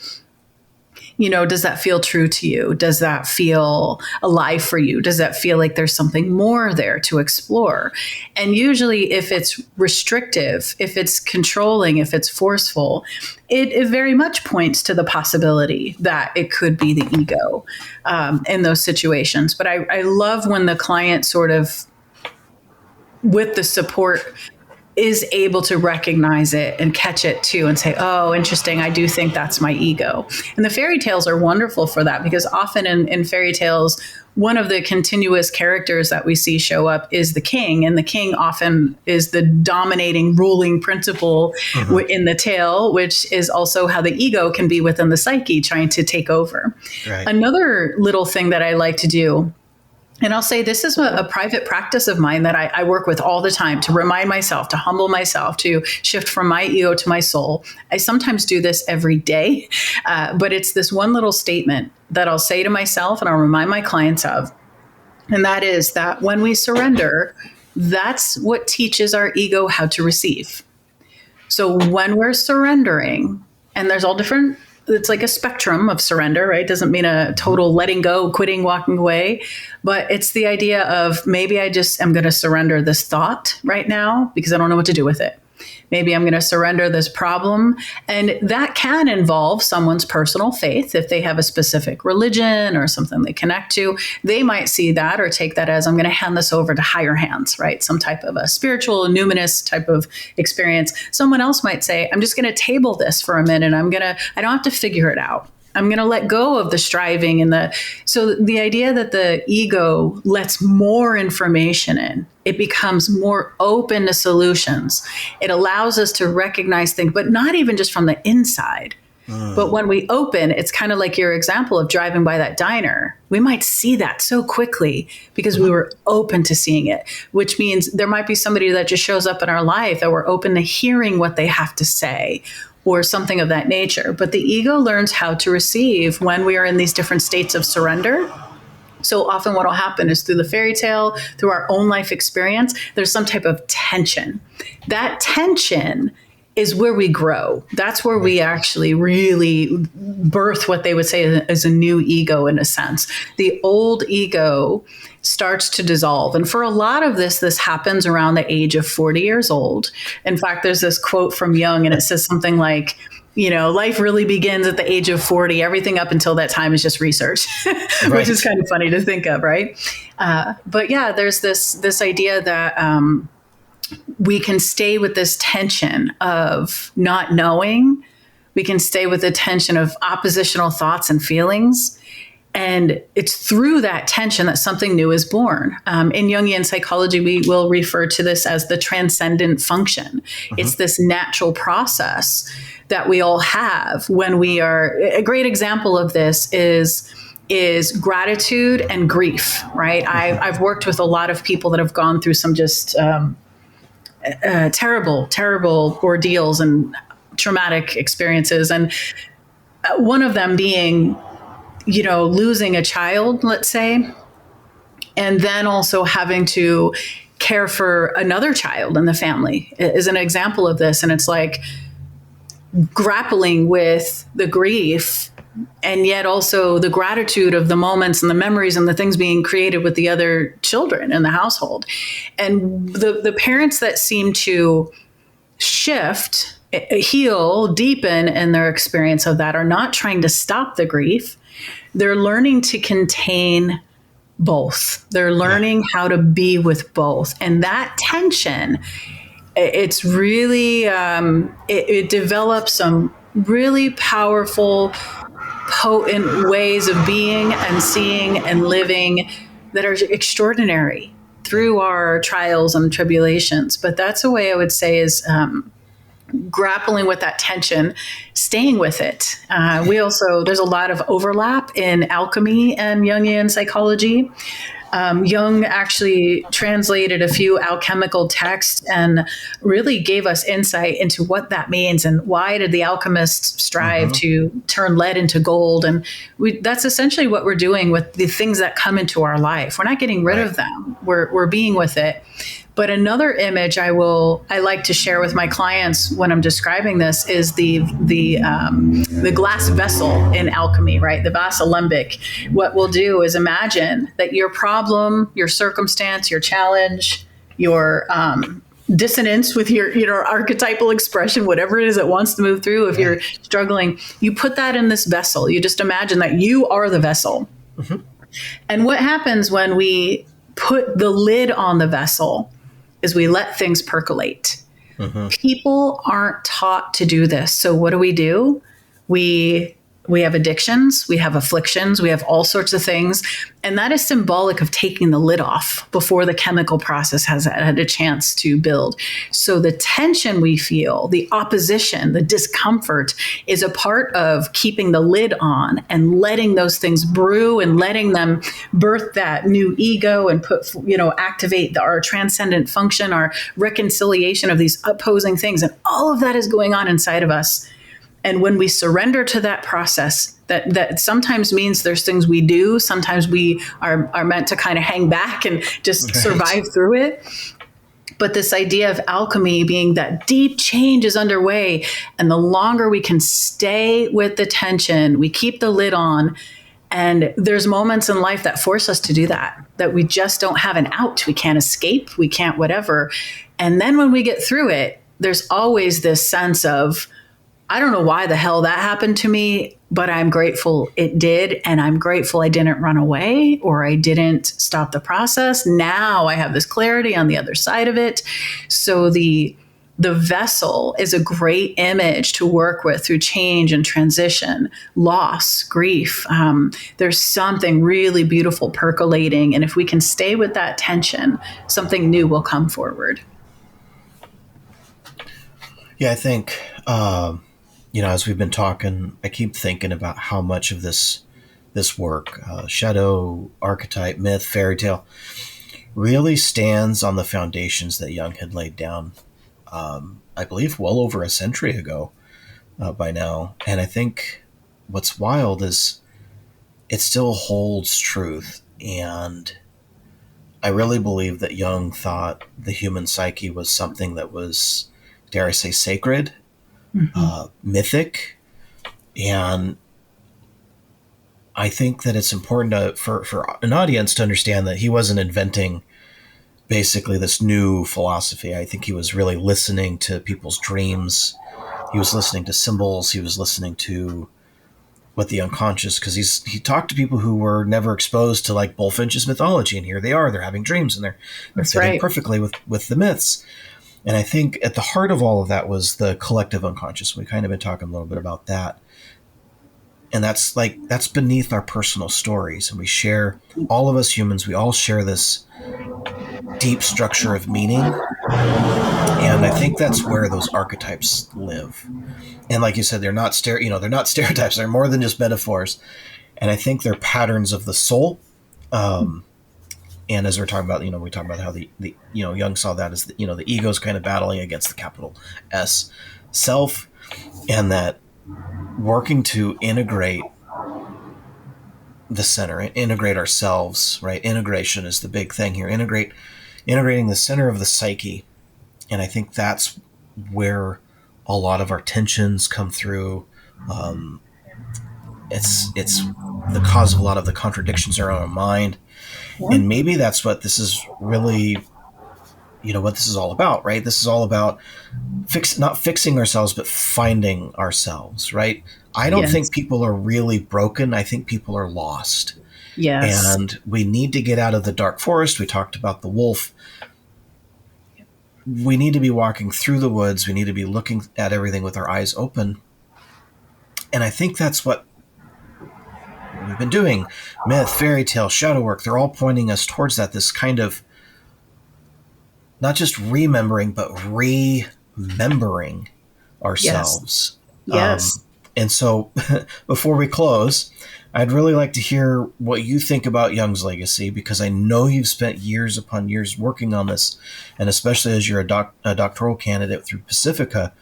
does that feel true to you? Does that feel alive for you? Does that feel like there's something more there to explore? And usually if it's restrictive, if it's controlling, if it's forceful, it very much points to the possibility that it could be the ego in those situations. But I love when the client sort of, with the support, is able to recognize it and catch it too and say, oh, interesting, I do think that's my ego. And the fairy tales are wonderful for that, because often in fairy tales, one of the continuous characters that we see show up is the king. And the king often is the dominating, ruling principle in the tale, which is also how the ego can be within the psyche trying to take over. Right. Another little thing that I like to do, and I'll say this is a private practice of mine that I work with all the time to remind myself, to humble myself, to shift from my ego to my soul. I sometimes do this every day, but it's this one little statement that I'll say to myself and I'll remind my clients of. And that is that when we surrender, that's what teaches our ego how to receive. So when we're surrendering, and there's all different it's like a spectrum of surrender, right? Doesn't mean a total letting go, quitting, walking away, but it's the idea of maybe I just am going to surrender this thought right now because I don't know what to do with it. Maybe I'm going to surrender this problem. And that can involve someone's personal faith. If they have a specific religion or something they connect to, they might see that or take that as I'm going to hand this over to higher hands, right? Some type of a spiritual, numinous type of experience. Someone else might say, I'm just going to table this for a minute. I don't have to figure it out. I'm going to let go of the striving so the idea that the ego lets more information in, it becomes more open to solutions. It allows us to recognize things, but not even just from the inside. But when we open, it's kind of like your example of driving by that diner. We might see that so quickly because we were open to seeing it, which means there might be somebody that just shows up in our life that we're open to hearing what they have to say, or something of that nature. But the ego learns how to receive when we are in these different states of surrender. So often what will happen is through the fairy tale, through our own life experience, there's some type of tension. That tension is where we grow. That's where we actually really birth what they would say is a new ego in a sense. The old ego starts to dissolve. And for a lot of this happens around the age of 40 years old. In fact, there's this quote from Jung, and it says something like, life really begins at the age of 40. Everything up until that time is just research, which is kind of funny to think of, right? But yeah, there's this idea that we can stay with this tension of not knowing. We can stay with the tension of oppositional thoughts and feelings. And it's through that tension that something new is born. In Jungian psychology, we will refer to this as the transcendent function. It's this natural process that we all have when we are. A great example of this is gratitude and grief, right? I've worked with a lot of people that have gone through some just terrible ordeals and traumatic experiences. And one of them being, losing a child, let's say, and then also having to care for another child in the family is an example of this. And it's like grappling with the grief and yet also the gratitude of the moments and the memories and the things being created with the other children in the household. And the parents that seem to shift, heal, deepen in their experience of that are not trying to stop the grief. They're learning to contain both. They're learning how to be with both. And that tension, it's really, it develops some really powerful, potent ways of being and seeing and living that are extraordinary through our trials and tribulations. But that's a way I would say is grappling with that tension, staying with it. There's a lot of overlap in alchemy and Jungian psychology. Jung actually translated a few alchemical texts and really gave us insight into what that means and why did the alchemists strive to turn lead into gold. And that's essentially what we're doing with the things that come into our life. We're not getting rid of them. We're being with it. But another image I like to share with my clients when I'm describing this is the glass vessel in alchemy, right? The vase alembic. What we'll do is imagine that your problem, your circumstance, your challenge, your dissonance with your archetypal expression, whatever it is it wants to move through. If you're struggling, you put that in this vessel. You just imagine that you are the vessel. And what happens when we put the lid on the vessel is we let things percolate. People aren't taught to do this. So what do? We have addictions, we have afflictions, we have all sorts of things. And that is symbolic of taking the lid off before the chemical process has had a chance to build. So the tension we feel, the opposition, the discomfort is a part of keeping the lid on and letting those things brew and letting them birth that new ego and activate our transcendent function, our reconciliation of these opposing things. And all of that is going on inside of us. And when we surrender to that process, that sometimes means there's things we do. Sometimes we are meant to kind of hang back and just survive through it. But this idea of alchemy being that deep change is underway, and the longer we can stay with the tension, we keep the lid on. And there's moments in life that force us to do that we just don't have an out. We can't escape. We can't whatever. And then when we get through it, there's always this sense of, I don't know why the hell that happened to me, but I'm grateful it did. And I'm grateful I didn't run away or I didn't stop the process. Now I have this clarity on the other side of it. So the vessel is a great image to work with through change and transition, loss, grief. There's something really beautiful percolating. And if we can stay with that tension, something new will come forward. Yeah, I think, as we've been talking, I keep thinking about how much of this work, shadow, archetype, myth, fairy tale, really stands on the foundations that Jung had laid down, I believe, well over a century ago by now. And I think what's wild is it still holds truth. And I really believe that Jung thought the human psyche was something that was, dare I say, sacred, mythic. And I think that it's important for an audience to understand that he wasn't inventing basically this new philosophy. I think he was really listening to people's dreams. He was listening to symbols. He was listening to what the unconscious, because he talked to people who were never exposed to like Bullfinch's mythology, and here they are, they're having dreams, and they're fitting perfectly with the myths. And I think at the heart of all of that was the collective unconscious. We kind of been talking a little bit about that. And that's beneath our personal stories. And we share, all of us humans, we all share this deep structure of meaning. And I think that's where those archetypes live. And like you said, they're not stereotypes. They're more than just metaphors. And I think they're patterns of the soul. And as we're talking about, we talk about how the Jung saw that as the ego's kind of battling against the capital S self, and that working to integrate the center, integrate ourselves, right? Integration is the big thing here. Integrating the center of the psyche. And I think that's where a lot of our tensions come through. It's the cause of a lot of the contradictions around our mind. Yeah. And maybe that's what this is really, what this is all about, right? This is all about not fixing ourselves, but finding ourselves, right? I don't think people are really broken. I think people are lost. Yes. And we need to get out of the dark forest. We talked about the wolf. We need to be walking through the woods. We need to be looking at everything with our eyes open. And I think that's what we've been doing. Myth, fairy tale, shadow work, they're all pointing us towards that, this kind of not just remembering, but remembering ourselves. Yes. And so before we close, I'd really like to hear what you think about Jung's legacy, because I know you've spent years upon years working on this, and especially as you're a doctoral candidate through Pacifica,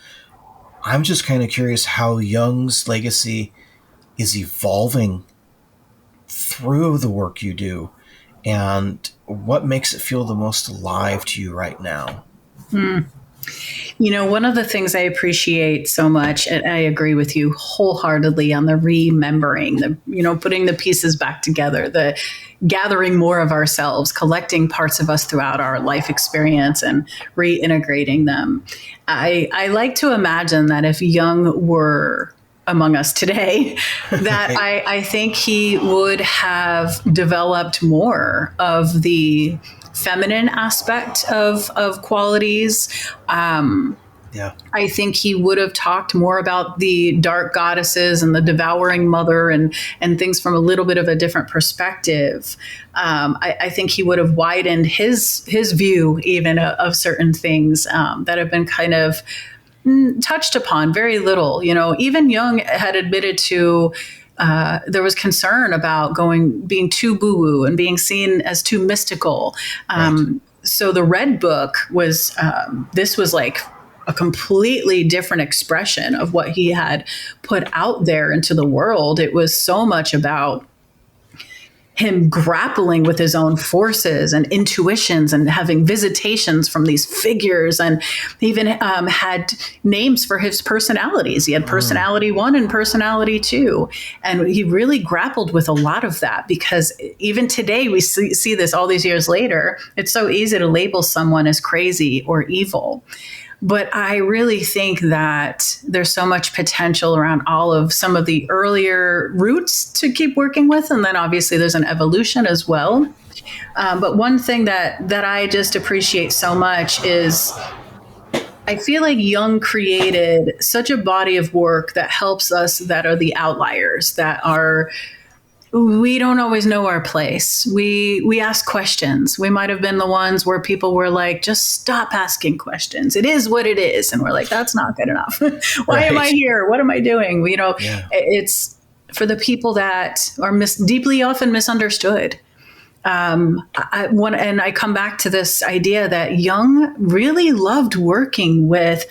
I'm just kind of curious how Jung's legacy is evolving through the work you do, and what makes it feel the most alive to you right now. One of the things I appreciate so much, and I agree with you wholeheartedly on the remembering, putting the pieces back together, the gathering more of ourselves, collecting parts of us throughout our life experience and reintegrating them. I like to imagine that if Jung were among us today, that I think he would have developed more of the feminine aspect of qualities. I think he would have talked more about the dark goddesses and the devouring mother and things from a little bit of a different perspective. I think he would have widened his view even of certain things that have been kind of touched upon very little. Even Jung had admitted to there was concern about being too boo-woo and being seen as too mystical. So the Red Book was, this was like a completely different expression of what he had put out there into the world. It was so much about him grappling with his own forces and intuitions and having visitations from these figures. And he even had names for his personalities. He had personality 1 and personality 2. And he really grappled with a lot of that, because even today we see this all these years later. It's so easy to label someone as crazy or evil. But I really think that there's so much potential around all of some of the earlier roots to keep working with. And then obviously there's an evolution as well. But one thing that I just appreciate so much is I feel like Jung created such a body of work that helps us that are the outliers, that are, we don't always know our place. We ask questions. We might have been the ones where people were like, just stop asking questions. It is what it is. And we're like, that's not good enough. Why am I here? What am I doing? It's for the people that are deeply often misunderstood. I come back to this idea that Jung really loved working with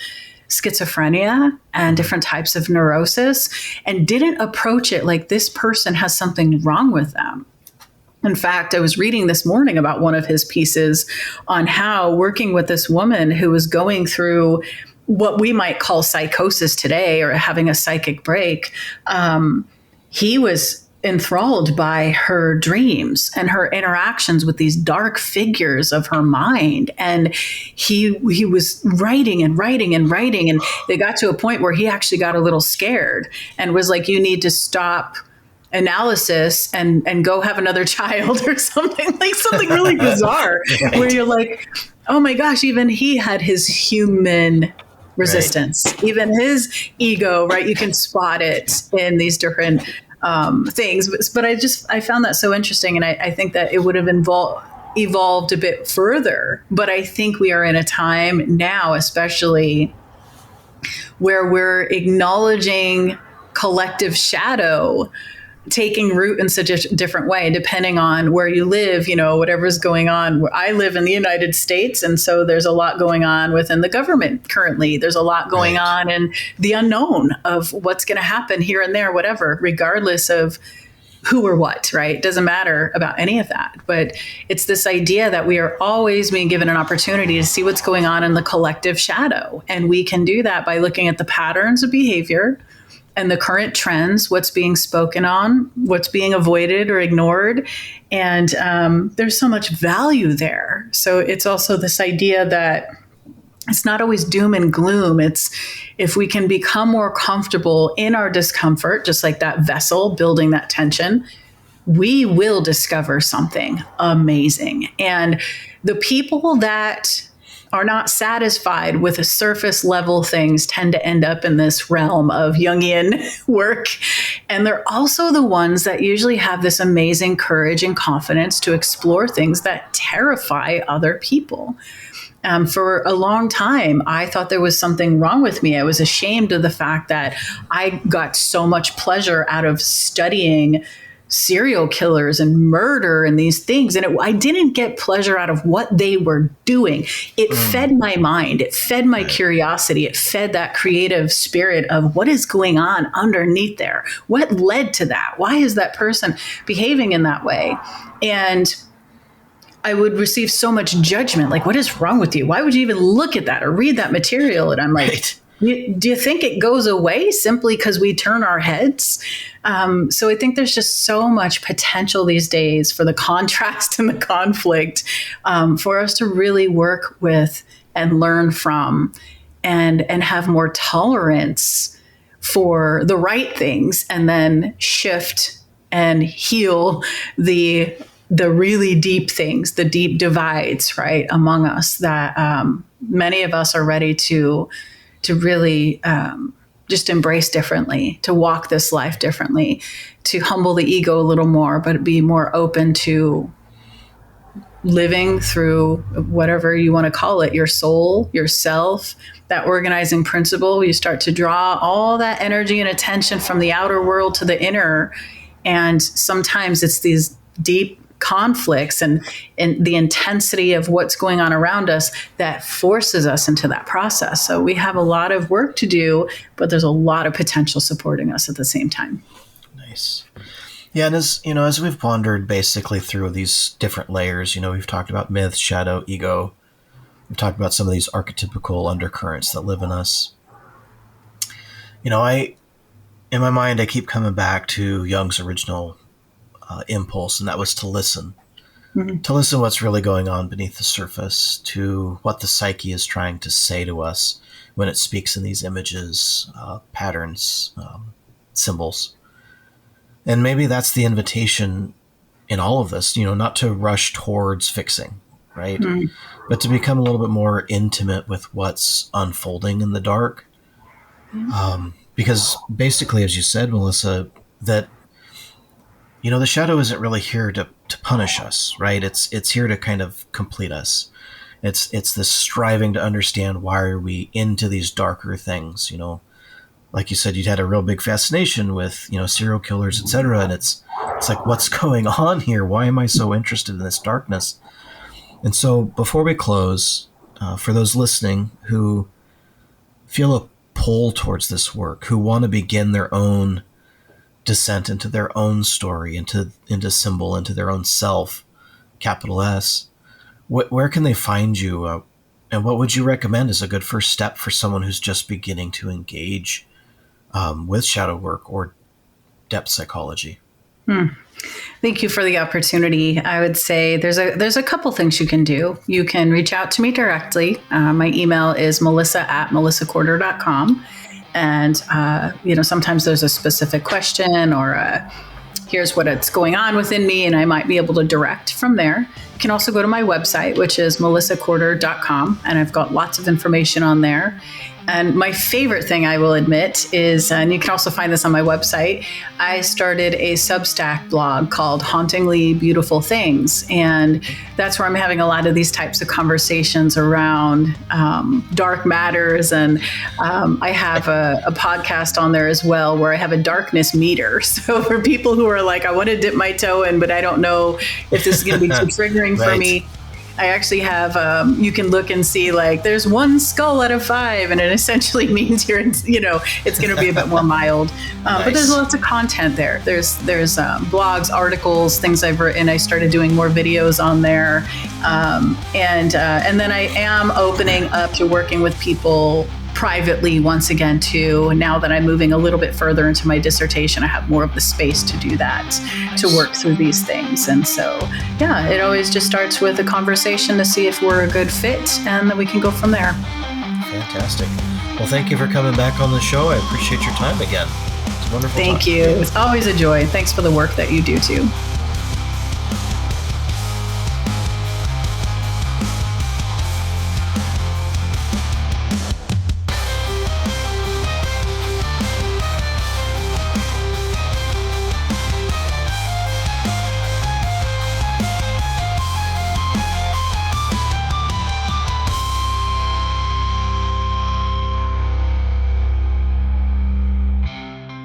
schizophrenia and different types of neurosis, and didn't approach it like this person has something wrong with them. In fact, I was reading this morning about one of his pieces on how working with this woman who was going through what we might call psychosis today, or having a psychic break, he was enthralled by her dreams and her interactions with these dark figures of her mind. And he was writing and writing and writing. And they got to a point where he actually got a little scared and was like, you need to stop analysis and go have another child or something, like something really bizarre, right. Where you're like, oh my gosh, even he had his human resistance, right. Even his ego, right? You can spot it in these different things. But I found that so interesting. And I think that it would have evolved a bit further. But I think we are in a time now, especially, where we're acknowledging collective shadow taking root in such a different way, depending on where you live, whatever's going on. I live in the United States, and so there's a lot going on within the government currently. There's a lot going on in the unknown of what's going to happen here and there, whatever, regardless of who or what, right? It doesn't matter about any of that. But it's this idea that we are always being given an opportunity to see what's going on in the collective shadow. And we can do that by looking at the patterns of behavior and the current trends, what's being spoken on, what's being avoided or ignored. And there's so much value there. So it's also this idea that it's not always doom and gloom. It's if we can become more comfortable in our discomfort, just like that vessel building that tension, we will discover something amazing. And the people that are not satisfied with the surface level things tend to end up in this realm of Jungian work. And they're also the ones that usually have this amazing courage and confidence to explore things that terrify other people. For a long time, I thought there was something wrong with me. I was ashamed of the fact that I got so much pleasure out of studying serial killers and murder and these things. And I didn't get pleasure out of what they were doing. It fed my mind. It fed my curiosity. It fed that creative spirit of what is going on underneath there. What led to that? Why is that person behaving in that way? And I would receive so much judgment. Like, what is wrong with you? Why would you even look at that or read that material? And I'm like, do you think it goes away simply because we turn our heads? So I think there's just so much potential these days for the contrast and the conflict, for us to really work with and learn from and have more tolerance for the right things, and then shift and heal the really deep things, the deep divides, right, among us that many of us are ready to really just embrace differently, to walk this life differently, to humble the ego a little more, but be more open to living through whatever you want to call it, your soul, yourself, that organizing principle. You start to draw all that energy and attention from the outer world to the inner. And sometimes it's these deep conflicts and the intensity of what's going on around us that forces us into that process. So we have a lot of work to do, but there's a lot of potential supporting us at the same time. Nice. Yeah, and as we've pondered basically through these different layers, we've talked about myth, shadow, ego. We've talked about some of these archetypical undercurrents that live in us. In my mind, I keep coming back to Jung's original impulse, and that was to listen. Mm-hmm. To listen to what's really going on beneath the surface, to what the psyche is trying to say to us when it speaks in these images, patterns, symbols. And maybe that's the invitation in all of this, not to rush towards fixing, right? Mm-hmm. But to become a little bit more intimate with what's unfolding in the dark. Mm-hmm. Because basically, as you said, Melissa, that, the shadow isn't really here to punish us, right? It's here to kind of complete us. It's this striving to understand why are we into these darker things, like you said, you'd had a real big fascination with, serial killers, etc. And it's like, what's going on here? Why am I so interested in this darkness? And so before we close, for those listening who feel a pull towards this work, who want to begin their own descent into their own story, into symbol, into their own self, capital S, where can they find you? And what would you recommend as a good first step for someone who's just beginning to engage with shadow work or depth psychology? Thank you for the opportunity. I would say there's a couple things you can do. You can reach out to me directly. My email is melissa@melissacorter.com. And, sometimes there's a specific question or here's what's going on within me, and I might be able to direct from there. You can also go to my website, which is melissacorter.com, and I've got lots of information on there. And my favorite thing, I will admit, is, and you can also find this on my website, I started a Substack blog called Hauntingly Beautiful Things. And that's where I'm having a lot of these types of conversations around dark matters. And I have a podcast on there as well where I have a darkness meter. So for people who are like, I want to dip my toe in, but I don't know if this is going to be too triggering for me. I actually have, you can look and see like there's 1 skull out of 5, and it essentially means it's going to be a bit more mild. Nice. But there's lots of content there. There's blogs, articles, things I've written. I started doing more videos on there. And then I am opening up to working with people privately once again too. Now that I'm moving a little bit further into my dissertation, I have more of the space to do that, to work through these things. And so, yeah, it always just starts with a conversation to see if we're a good fit, and then we can go from there. Fantastic. Well, thank you for coming back on the show. I appreciate your time again. It's wonderful. Thank you. It's always a joy. Thanks for the work that you do too.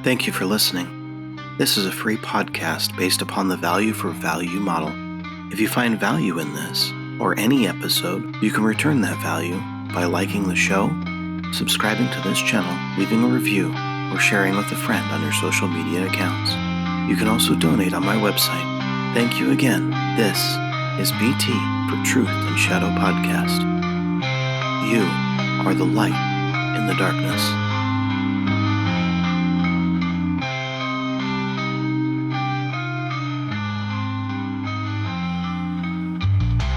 Thank you for listening. This is a free podcast based upon the value for value model. If you find value in this, or any episode, you can return that value by liking the show, subscribing to this channel, leaving a review, or sharing with a friend on your social media accounts. You can also donate on my website. Thank you again. This is BT for Truth and Shadow Podcast. You are the light in the darkness.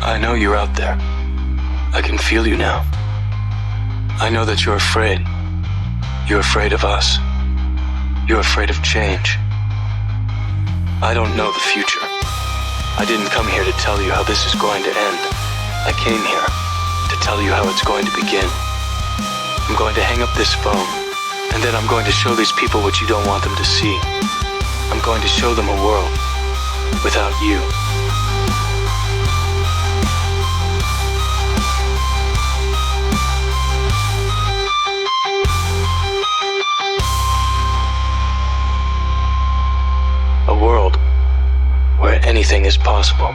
I know you're out there. I can feel you now. I know that you're afraid. You're afraid of us. You're afraid of change. I don't know the future. I didn't come here to tell you how this is going to end. I came here to tell you how it's going to begin. I'm going to hang up this phone, and then I'm going to show these people what you don't want them to see. I'm going to show them a world without you. A world where anything is possible.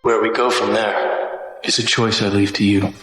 Where we go from there is a choice I leave to you.